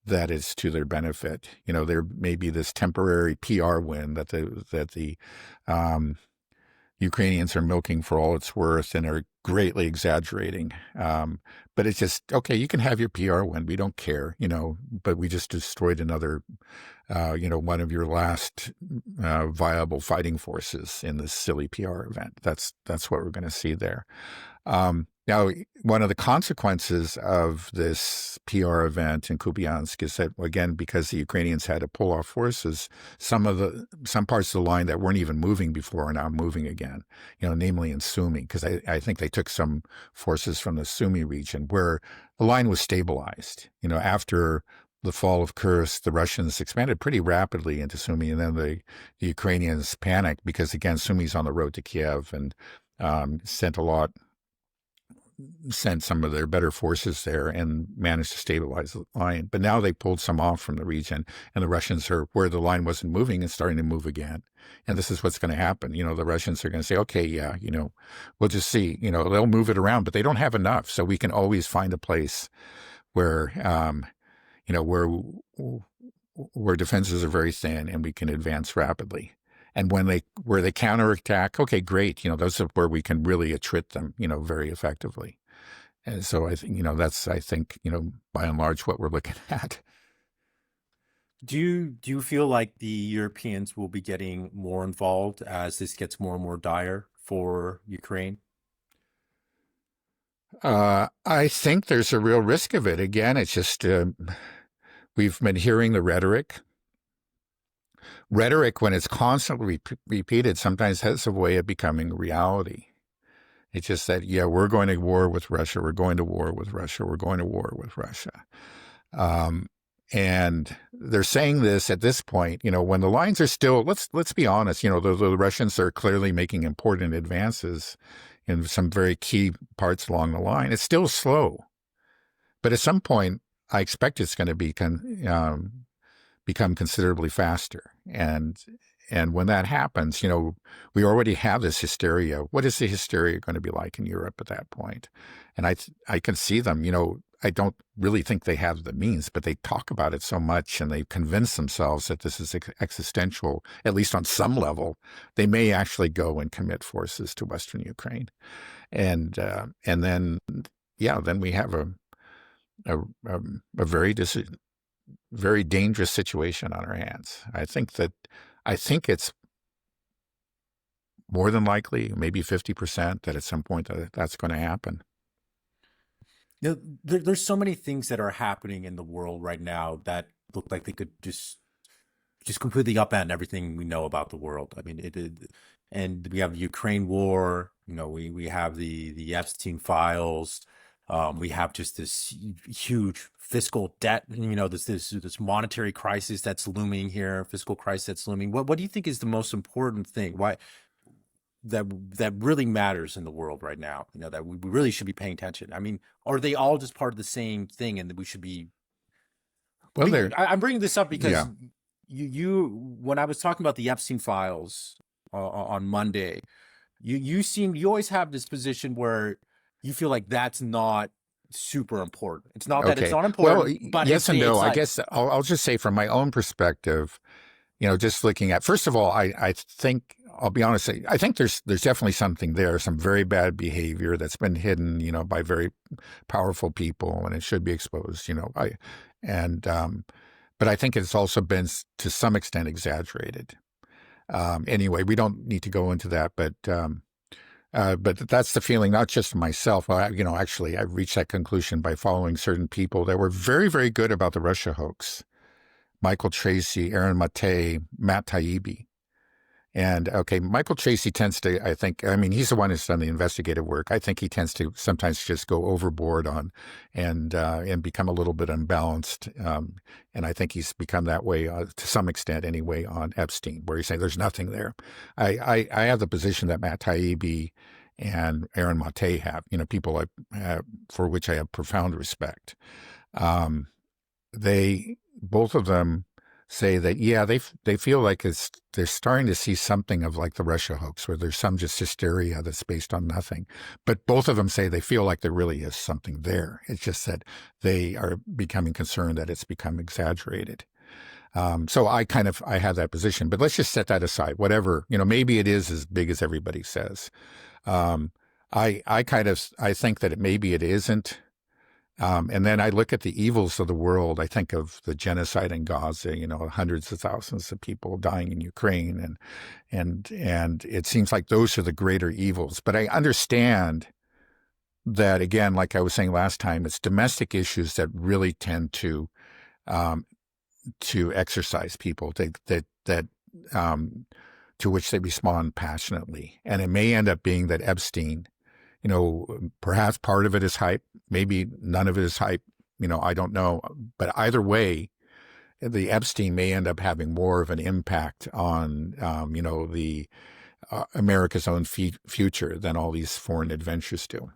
that it's to their benefit. There may be this temporary PR win that the Ukrainians are milking for all it's worth and are greatly exaggerating. But it's just, okay, you can have your PR win. We don't care, but we just destroyed another, one of your last viable fighting forces in this silly PR event. That's what we're going to see there. Now, one of the consequences of this PR event in Kupiansk is that, again, because the Ukrainians had to pull off forces, some parts of the line that weren't even moving before are now moving again, namely in Sumy, because I think they took some forces from the Sumy region where the line was stabilized. After the fall of Kursk, the Russians expanded pretty rapidly into Sumy, and then the Ukrainians panicked because, again, Sumy's on the road to Kiev, and sent some of their better forces there and managed to stabilize the line. But now they pulled some off from the region, and the Russians are where the line wasn't moving and starting to move again. And this is what's going to happen. The Russians are going to say, okay, yeah, we'll just see. They'll move it around, but they don't have enough. So we can always find a place where, where defenses are very thin and we can advance rapidly. And where they counterattack, okay, great. Those are where we can really attrit them, very effectively. And so I think, that's, by and large what we're looking at. Do you feel like the Europeans will be getting more involved as this gets more and more dire for Ukraine? I think there's a real risk of it. Again, it's just, we've been hearing the rhetoric. Rhetoric, when it's constantly repeated, sometimes has a way of becoming reality. It's just that, yeah, we're going to war with Russia. We're going to war with Russia. We're going to war with Russia. And they're saying this at this point, when the lines are still, let's be honest, the Russians are clearly making important advances in some very key parts along the line. It's still slow. But at some point, I expect it's going to become considerably faster. And when that happens, we already have this hysteria. What is the hysteria going to be like in Europe at that point? And I can see them, I don't really think they have the means, but they talk about it so much and they convince themselves that this is existential, at least on some level. They may actually go and commit forces to Western Ukraine. And then we have a very dangerous situation on our hands. I think it's more than likely, maybe 50%, that at some point that's going to happen. There's so many things that are happening in the world right now that look like they could just completely upend everything we know about the world. I mean, and we have the Ukraine war. We have the Epstein files. We have just this huge fiscal debt. This monetary crisis that's looming here, fiscal crisis that's looming. What do you think is the most important thing? Why that really matters in the world right now? That we really should be paying attention. I mean, are they all just part of the same thing, and that we should be? Well, I'm bringing this up because you when I was talking about the Epstein files on Monday, you always have this position where you feel like that's not super important. It's not that it's not important, well, but yes and no. I guess I'll just say from my own perspective, just looking at, first of all, I think, I'll be honest, I think there's definitely something there, some very bad behavior that's been hidden, by very powerful people, and it should be exposed, but I think it's also been to some extent exaggerated. Anyway, we don't need to go into that, but But that's the feeling, not just myself. Actually, I reached that conclusion by following certain people that were very, very good about the Russia hoax. Michael Tracy, Aaron Mate, Matt Taibbi. And okay, Michael Tracy tends to, he's the one who's done the investigative work. I think he tends to sometimes just go overboard on and become a little bit unbalanced. And I think he's become that way to some extent anyway on Epstein, where he's saying there's nothing there. I have the position that Matt Taibbi and Aaron Mate have, people for which I have profound respect. Both of them say that, they feel like they're starting to see something of like the Russia hoax, where there's some just hysteria that's based on nothing. But both of them say they feel like there really is something there. It's just that they are becoming concerned that it's become exaggerated. So I have that position, but let's just set that aside. Whatever, maybe it is as big as everybody says. I think that maybe it isn't. And then I look at the evils of the world. I think of the genocide in Gaza, hundreds of thousands of people dying in Ukraine. And it seems like those are the greater evils. But I understand that, again, like I was saying last time, it's domestic issues that really tend to exercise people to which they respond passionately. And it may end up being that Epstein, perhaps part of it is hype. Maybe none of it is hype. I don't know. But either way, the Epstein may end up having more of an impact on, the America's own future than all these foreign adventures do.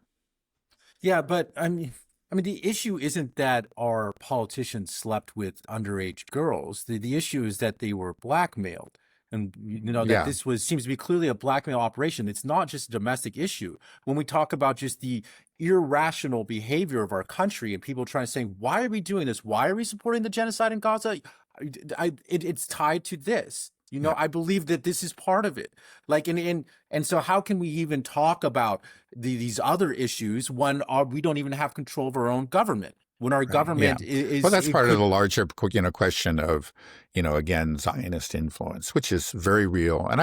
Yeah, but I mean, the issue isn't that our politicians slept with underage girls. The issue is that they were blackmailed. And that this seems to be clearly a blackmail operation. It's not just a domestic issue. When we talk about just the irrational behavior of our country and people trying to say, why are we doing this? Why are we supporting the genocide in Gaza? It's tied to this. I believe that this is part of it. And so how can we even talk about these other issues when we don't even have control of our own government? When our government is... Well, that's part of the larger, question of, again, Zionist influence, which is very real. And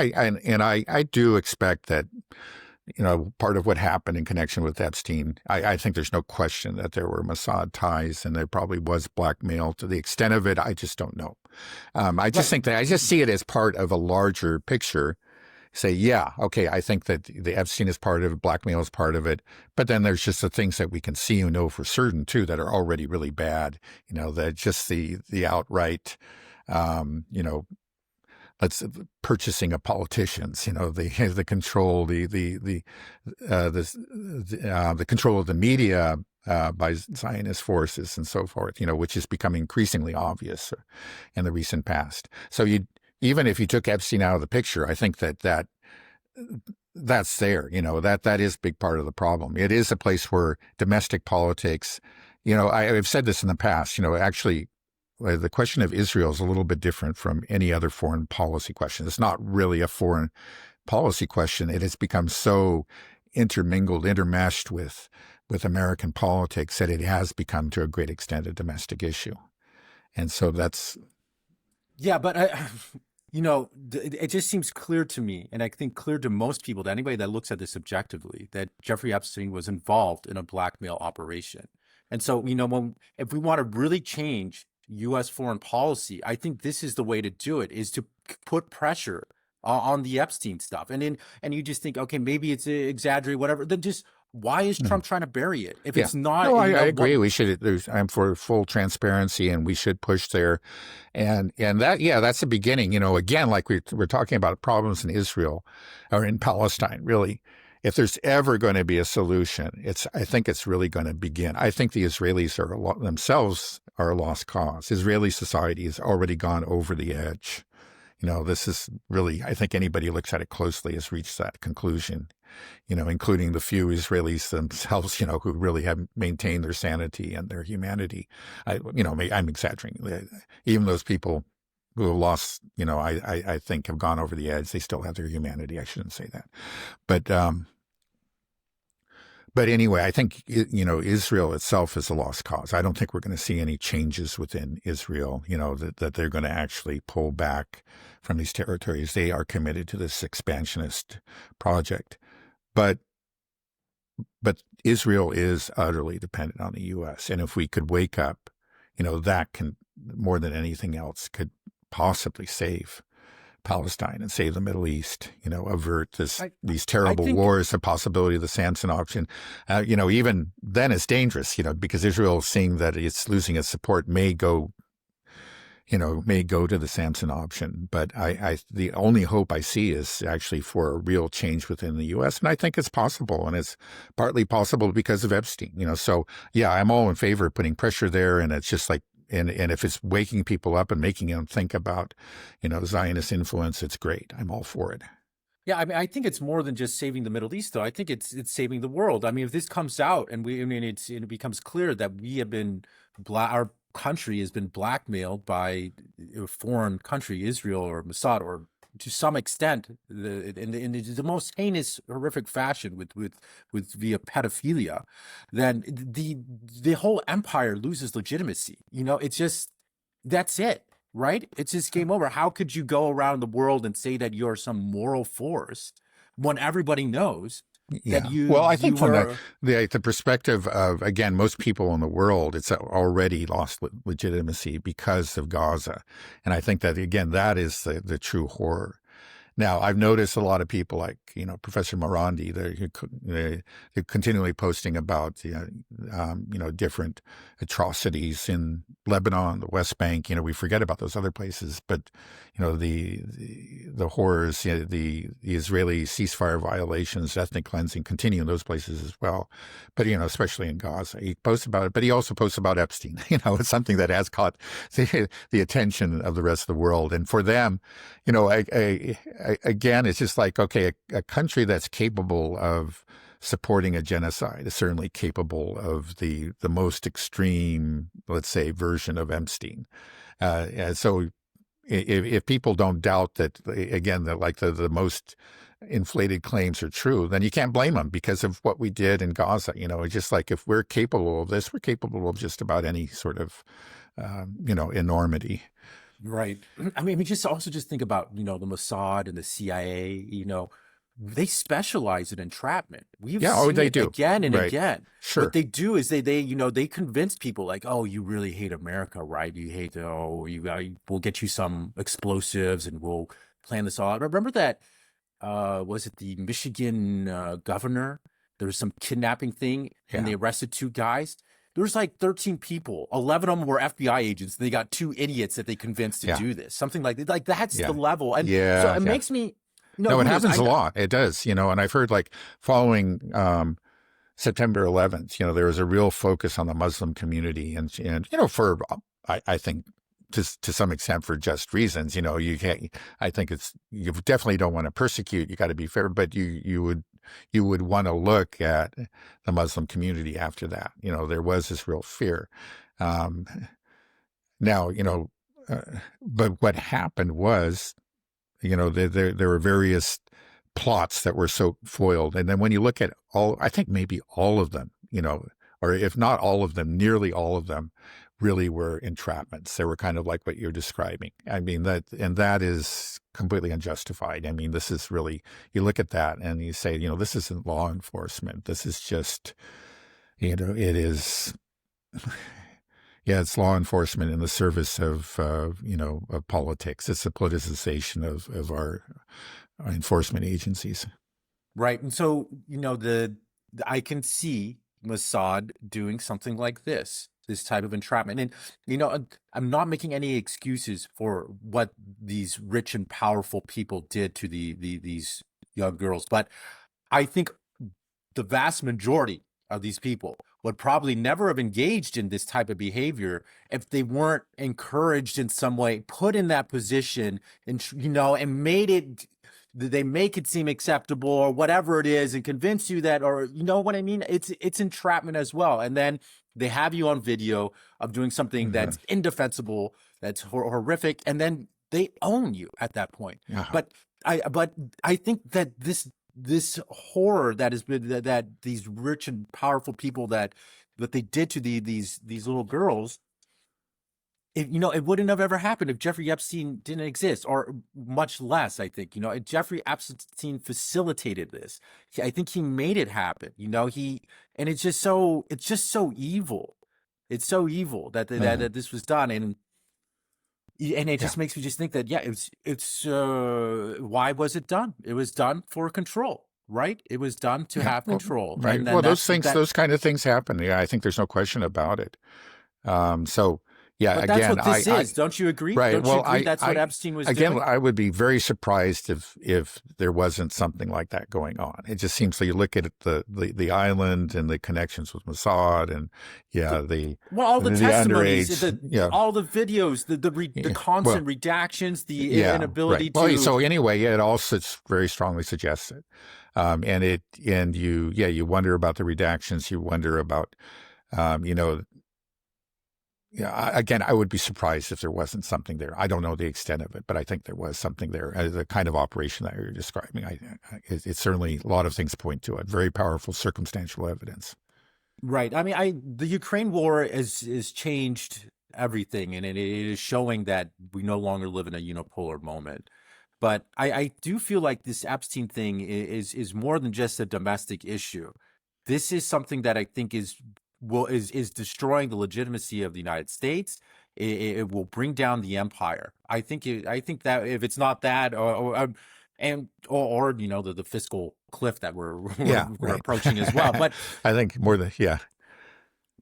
I do expect that, part of what happened in connection with Epstein, I think there's no question that there were Mossad ties and there probably was blackmail. To the extent of it, I just don't know. I just think that I just see it as part of a larger picture. Say, I think that the Epstein is part of it, blackmail is part of it, but then there's just the things that we can see and know for certain too that are already really bad. That just the outright, purchasing of politicians. The control, the control of the media by Zionist forces and so forth. Which is becoming increasingly obvious in the recent past. So even if you took Epstein out of the picture, I think that's there, that is a big part of the problem. It is a place where domestic politics, I've said this in the past, actually, the question of Israel is a little bit different from any other foreign policy question. It's not really a foreign policy question. It has become so intermeshed with American politics that it has become to a great extent a domestic issue. And so that's... Yeah, but it just seems clear to me, and I think clear to most people, to anybody that looks at this objectively, that Jeffrey Epstein was involved in a blackmail operation. And so, if we want to really change U.S. foreign policy, I think this is the way to do it, is to put pressure on the Epstein stuff. And you just think, okay, maybe it's exaggerated, whatever. Then just... why is Trump trying to bury it? If it's not... No, I agree. We should... I'm for full transparency, and we should push there. And that, that's the beginning. Again, like we're talking about problems in Israel or in Palestine, really. If there's ever going to be a solution, I think it's really going to begin. I think the Israelis themselves are a lost cause. Israeli society has already gone over the edge. This is really... I think anybody who looks at it closely has reached that conclusion. Including the few Israelis themselves, who really have maintained their sanity and their humanity. I'm exaggerating. Even those people who have lost, I think have gone over the edge. They still have their humanity. I shouldn't say that. But anyway, I think, Israel itself is a lost cause. I don't think we're going to see any changes within Israel, that they're going to actually pull back from these territories. They are committed to this expansionist project. But but Israel is utterly dependent on the U.S. And if we could wake up, that can, more than anything else, could possibly save Palestine and save the Middle East, avert I these I terrible think wars, the possibility of the Samson option. Even then it's dangerous, because Israel, seeing that it's losing its support, may go to the Samson option. But the only hope I see is actually for a real change within the U.S. And I think it's possible. And it's partly possible because of Epstein, So yeah, I'm all in favor of putting pressure there. And it's just like, and if it's waking people up and making them think about, Zionist influence, it's great. I'm all for it. Yeah, I mean, I think it's more than just saving the Middle East, though. I think it's saving the world. I mean, if this comes out and it becomes clear that we have been our country has been blackmailed by a foreign country, Israel or Mossad, or to some extent, in the most heinous, horrific fashion with via pedophilia, then the whole empire loses legitimacy. It's just that's it. Right? It's just game over. How could you go around the world and say that you're some moral force when everybody knows that Yeah. Well, I think you from were the perspective of, again, most people in the world, it's already lost legitimacy because of Gaza. And I think that, again, that is the true horror. Now, I've noticed a lot of people like, Professor Morandi, they're continually posting about, different atrocities in Lebanon, the West Bank. We forget about those other places, but, the horrors, the Israeli ceasefire violations, ethnic cleansing continue in those places as well. But, especially in Gaza, he posts about it, but he also posts about Epstein. It's something that has caught the attention of the rest of the world. And for them, again, it's just like, okay, a country that's capable of supporting a genocide is certainly capable of the most extreme, let's say, version of Epstein. And so if people don't doubt that, again, the most inflated claims are true, then you can't blame them because of what we did in Gaza. It's just like, if we're capable of this, we're capable of just about any sort of, enormity. right. I mean, just think about the Mossad and the CIA. They specialize in entrapment. We've Yeah, oh, seen they it do. again and Right. again. What Sure. they do is they convince people like, oh, you really hate America, right? You hate we'll get you some explosives and we'll plan this all out. Remember that was it the Michigan governor? There was some kidnapping thing and Yeah. they arrested two guys. There was like 13 people. 11 of them were FBI agents. They got two idiots that they convinced to Yeah. do this. Something like that. Like that's the Yeah. level. And so Yeah. it Yeah. makes me, No, who it knows? happens a lot. It does, and I've heard, like, following September 11th, there was a real focus on the Muslim community, and for I think to some extent for just reasons. You can't. I think you definitely don't want to persecute. You got to be fair, but you would want to look at the Muslim community after that. There was this real fear. Um, Now, but what happened was, there were various plots that were so foiled. And then when you look at I think maybe all of them, or if not all of them, nearly all of them really were entrapments. They were kind of like what you're describing. I mean, that is completely unjustified. I mean, this is really, you look at that and you say, this isn't law enforcement. This is just, it is, yeah, it's law enforcement in the service of, of politics. It's the politicization of our enforcement agencies. Right. And so, I can see Mossad doing something like this type of entrapment. And, I'm not making any excuses for what these rich and powerful people did to these young girls. But I think the vast majority of these people would probably never have engaged in this type of behavior if they weren't encouraged in some way, put in that position, and and they make it seem acceptable or whatever it is, and convince you that, or what I mean. It's entrapment as well, and then they have you on video of doing something Mm-hmm. that's indefensible, that's horrific, and then they own you at that point. Uh-huh. But I think that this horror that has been that these rich and powerful people that they did to these little girls it wouldn't have ever happened if Jeffrey Epstein didn't exist, or much less, I think, Jeffrey Epstein facilitated this. I think he made it happen, and it's just so evil. It's so evil that this was done. And it Yeah. just makes me just think that, yeah, why was it done? It was done for control, right? It was done to have control. Right. And then Well, those kind of things happen. Yeah, I think there's no question about it. So yeah, but that's again, what this is. Don't you agree? right. Don't you Well, agree that's what Epstein was again, doing? I would be very surprised if there wasn't something like that going on. It just seems like you look at the island and the connections with Mossad, and All the testimonies, underage, all the videos, the constant redactions, the inability to. Well, so anyway, it all very strongly suggests it, you wonder about the redactions. You wonder about, again, I would be surprised if there wasn't something there. I don't know the extent of it, but I think there was something there. The kind of operation that you're describing, it's certainly a lot of things point to it. Very powerful circumstantial evidence. Right. I mean, the Ukraine war is changed everything, and it is showing that we no longer live in a unipolar moment. But I do feel like this Epstein thing is more than just a domestic issue. This is something that I think is destroying the legitimacy of the United States. It will bring down the empire. I think that if it's not that, or the fiscal cliff that we're approaching as well. But I think more than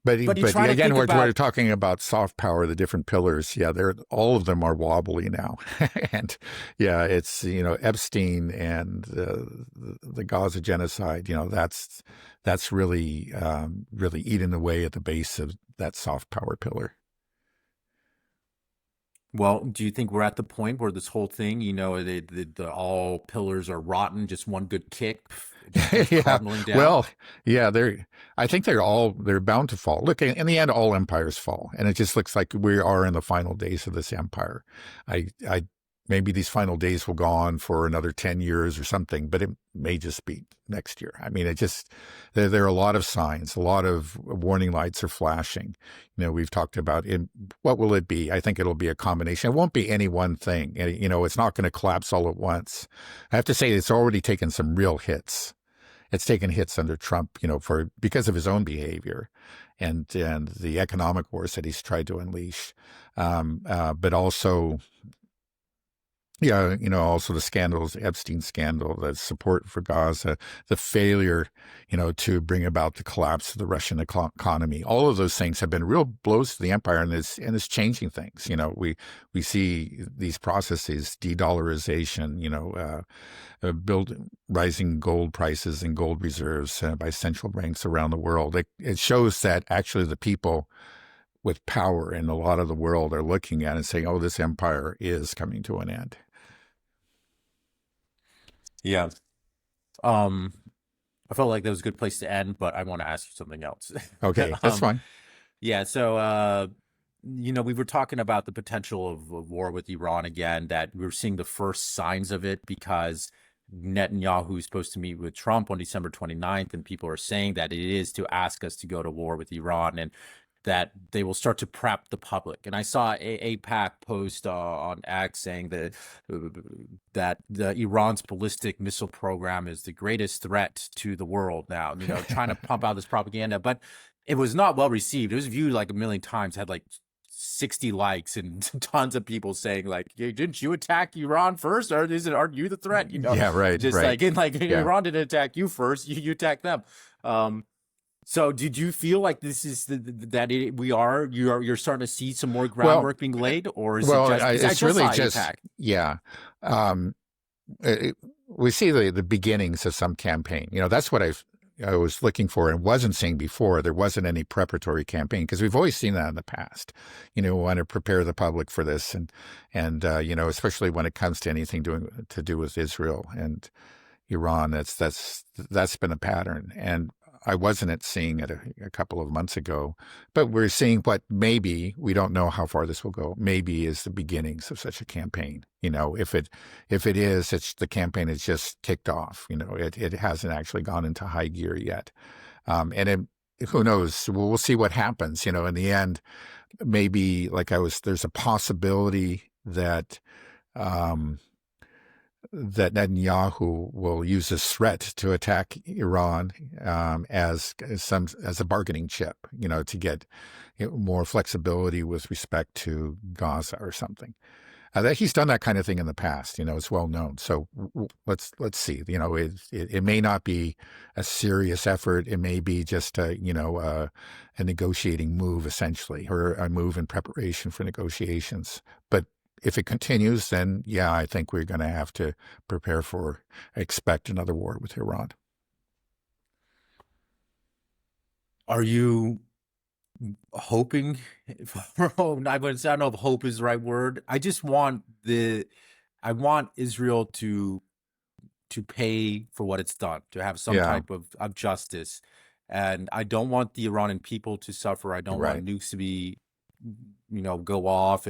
But again, we're talking about soft power, the different pillars. Yeah, all of them are wobbly now, and it's Epstein and the Gaza genocide. That's really really eating away at the base of that soft power pillar. Well, do you think we're at the point where this whole thing, the all pillars are rotten, just one good kick, crumbling down? Well, I think they're bound to fall. Look, in the end, all empires fall, and it just looks like we are in the final days of this empire. I maybe these final days will go on for another 10 years or something, but it may just be next year. I mean, there are a lot of signs, a lot of warning lights are flashing. We've talked about what will it be? I think it'll be a combination. It won't be any one thing. It's not going to collapse all at once. I have to say it's already taken some real hits. It's taken hits under Trump, because of his own behavior and the economic wars that he's tried to unleash. But also, also the scandals, the Epstein scandal, the support for Gaza, the failure, to bring about the collapse of the Russian economy. All of those things have been real blows to the empire, and it's changing things. We see these processes, de-dollarization, rising gold prices and gold reserves by central banks around the world. It shows that actually the people with power in a lot of the world are looking at it and saying, oh, this empire is coming to an end. Yeah. I felt like that was a good place to end, but I want to ask you something else. Okay, that's fine. Yeah. So, we were talking about the potential of war with Iran again, that we were seeing the first signs of it because Netanyahu is supposed to meet with Trump on December 29th, and people are saying that it is to ask us to go to war with Iran, and that they will start to prep the public. And I saw AIPAC post on X saying that Iran's ballistic missile program is the greatest threat to the world now, trying to pump out this propaganda. But it was not well received. It was viewed like a million times, had like 60 likes and tons of people saying like, hey, didn't you attack Iran first? Or aren't you the threat? Yeah, right. Just right. Iran didn't attack you first, you attacked them. So did you feel like this is you're starting to see some more groundwork being laid, or is it's really just we see the beginnings of some campaign. That's what I was looking for and wasn't seeing before. There wasn't any preparatory campaign, because we've always seen that in the past. We want to prepare the public for this, and especially when it comes to anything to do with Israel and Iran. That's been a pattern, and I wasn't seeing it a couple of months ago, but we're seeing what maybe, we don't know how far this will go, maybe is the beginnings of such a campaign. If it is, the campaign has just kicked off. It hasn't actually gone into high gear yet. Who knows? We'll see what happens. In the end, maybe there's a possibility that um, that Netanyahu will use this threat to attack Iran as a bargaining chip, to get more flexibility with respect to Gaza or something. That he's done that kind of thing in the past, it's well known. So let's see. It may not be a serious effort. It may be just a negotiating move, essentially, or a move in preparation for negotiations. But if it continues, then yeah, I think we're going to have to expect another war with Iran. Are you hoping for, I don't know if hope is the right word. I just want Israel to pay for what it's done, to have some type of justice. And I don't want the Iranian people to suffer. I don't want nukes to be, go off.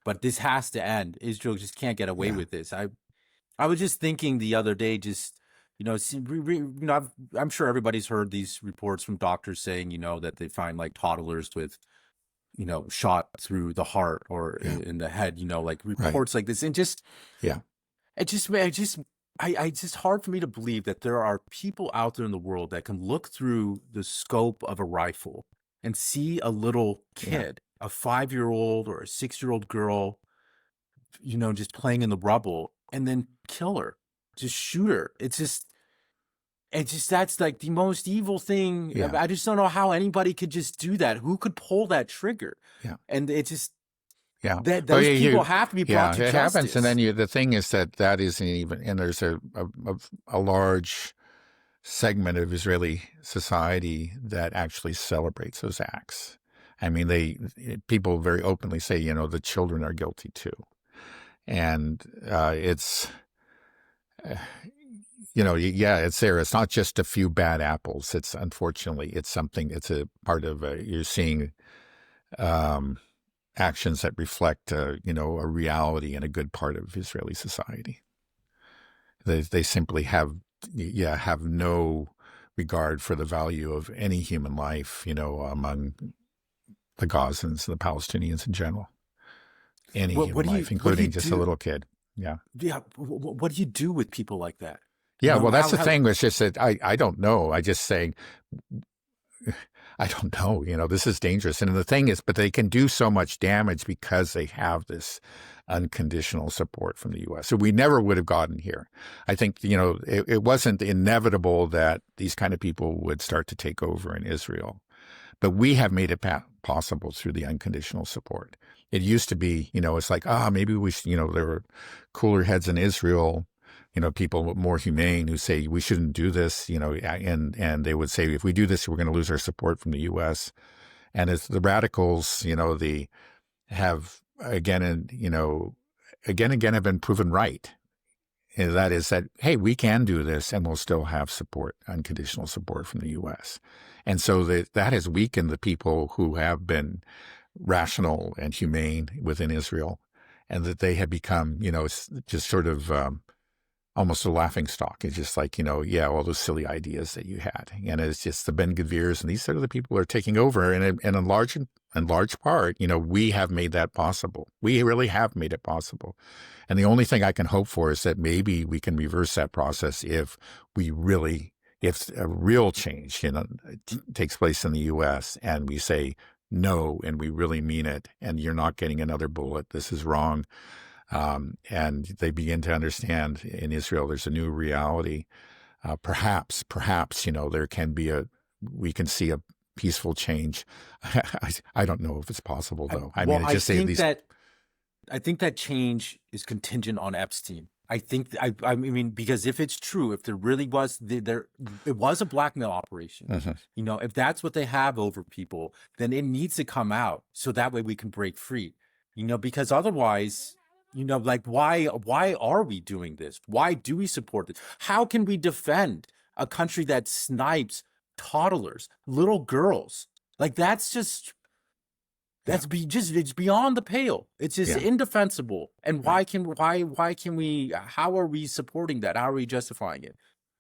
But this has to end. Israel just can't get away with this. I was just thinking the other day, I'm sure everybody's heard these reports from doctors saying, that they find like toddlers with, shot through the heart or in the head, like reports like this. And it's just hard for me to believe that there are people out there in the world that can look through the scope of a rifle and see a little kid, a 5-year-old or a 6-year-old girl, just playing in the rubble and then kill her, just shoot her. It's just, that's like the most evil thing. Yeah. I just don't know how anybody could just do that. Who could pull that trigger? Yeah. And it just, those people have to be brought to justice. It happens. And then the thing is that isn't even, and there's a large segment of Israeli society that actually celebrates those acts. I mean, people very openly say, the children are guilty too. And it's, it's there. It's not just a few bad apples. It's unfortunately, it's something, it's a part of, you're seeing actions that reflect, a reality and a good part of Israeli society. They simply have no regard for the value of any human life, among the Gazans, the Palestinians in general. Any human life, including just a little kid. Yeah. Yeah. What do you do with people like that? Yeah. Well, that's the thing. Was just that I don't know. I just saying, I don't know. This is dangerous. And the thing is, but they can do so much damage because they have this unconditional support from the U.S. So we never would have gotten here. I think, it wasn't inevitable that these kind of people would start to take over in Israel. But we have made it possible through the unconditional support. It used to be, it's like, maybe we should, there were cooler heads in Israel, people more humane who say we shouldn't do this, and they would say, if we do this, we're going to lose our support from the U.S. And as the radicals, they have again and again have been proven right. And that is that, hey, we can do this and we'll still have support, unconditional support from the U.S. And so that has weakened the people who have been rational and humane within Israel, and that they have become, just sort of almost a laughing stock. It's just like, all those silly ideas that you had. And it's just the Ben Gvirs and these sort of the people are taking over. And in large part, we have made that possible. We really have made it possible. And the only thing I can hope for is that maybe we can reverse that process if a real change, takes place in the U.S. and we say no, and we really mean it, and you're not getting another bullet. This is wrong. And they begin to understand in Israel, there's a new reality. Perhaps, there can be we can see a peaceful change. I don't know if it's possible though. I think that change is contingent on Epstein. I mean, because if it's true, if there really was, it was a blackmail operation, if that's what they have over people, then it needs to come out so that way we can break free, because otherwise, like why are we doing this? Why do we support this? How can we defend a country that snipes toddlers, little girls? Like it's beyond the pale. It's just indefensible. And why can we, how are we supporting that? How are we justifying it?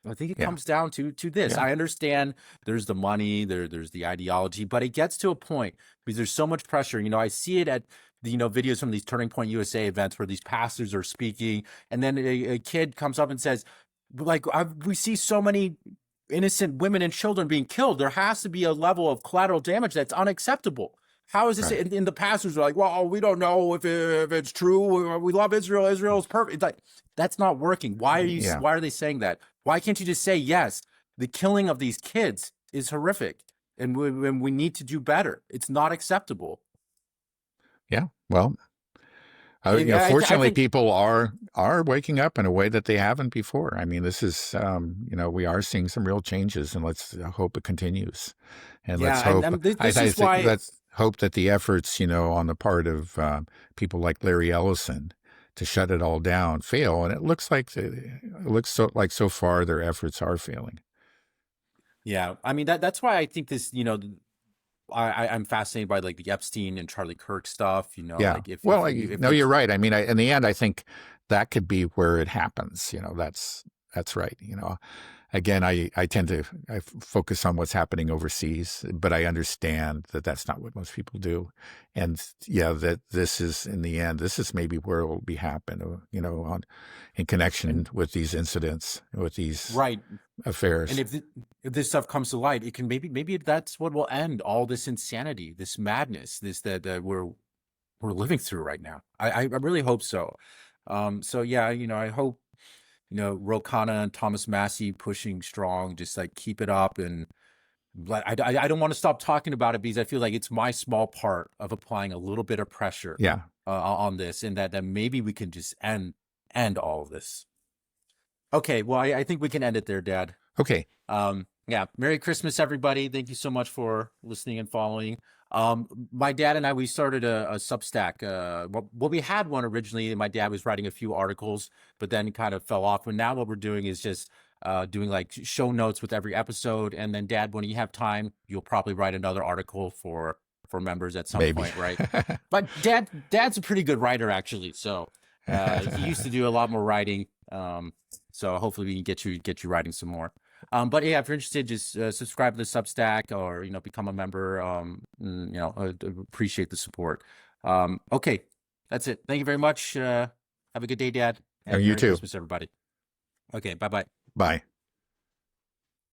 I think it Yeah. comes down to this. Yeah. I understand there's the money, there's the ideology, but it gets to a point because there's so much pressure. I see it at the videos from these Turning Point USA events where these pastors are speaking, and then a kid comes up and says, like, we see so many innocent women and children being killed. There has to be a level of collateral damage that's unacceptable. How is this? Right. And the pastors are like, well, we don't know if it's true. We love Israel. Israel's perfect. Like, that's not working. Why Yeah. are they saying that? Why can't you just say, yes, the killing of these kids is horrific and we need to do better. It's not acceptable. Yeah. Well, I fortunately, think, people are waking up in a way that they haven't before. I mean, this is we are seeing some real changes, and let's hope it continues. And let's yeah, hope. and this is why. Let's hope that the efforts, on the part of people like Larry Ellison to shut it all down fail. And it looks like so far their efforts are failing. Yeah, I mean that's why I think this. I'm fascinated by like the Epstein and Charlie Kirk stuff. Yeah. Like if No, you're right. I mean, in the end, I think that could be where it happens. That's right. Again, I tend to focus on what's happening overseas, but I understand that that's not what most people do. And yeah, that this is in the end, this is maybe where it will be happen, in connection with these incidents, with these right. affairs. And if this stuff comes to light, it can maybe that's what will end all this insanity, this madness, this that we're living through right now. I really hope so. So yeah, I hope Ro Khanna and Thomas Massey pushing strong, just like keep it up. And I don't want to stop talking about it because I feel like it's my small part of applying a little bit of pressure Yeah. on this, and that maybe we can just end all of this. Okay, well, I think we can end it there, Dad. Okay. Yeah. Merry Christmas, everybody. Thank you so much for listening and following. My dad and I, we started a Substack. Well, we had one originally, and my dad was writing a few articles, but then kind of fell off. But now what we're doing is just doing like show notes with every episode. And then, Dad, when you have time, you'll probably write another article for members at some point, right? But Dad's a pretty good writer, actually. So he used to do a lot more writing. So hopefully we can get you writing some more. But yeah, if you're interested, just subscribe to the Substack or become a member. Appreciate the support. Okay, that's it. Thank you very much. Have a good day, Dad. And you Merry too. Christmas, everybody. Okay, bye. Bye.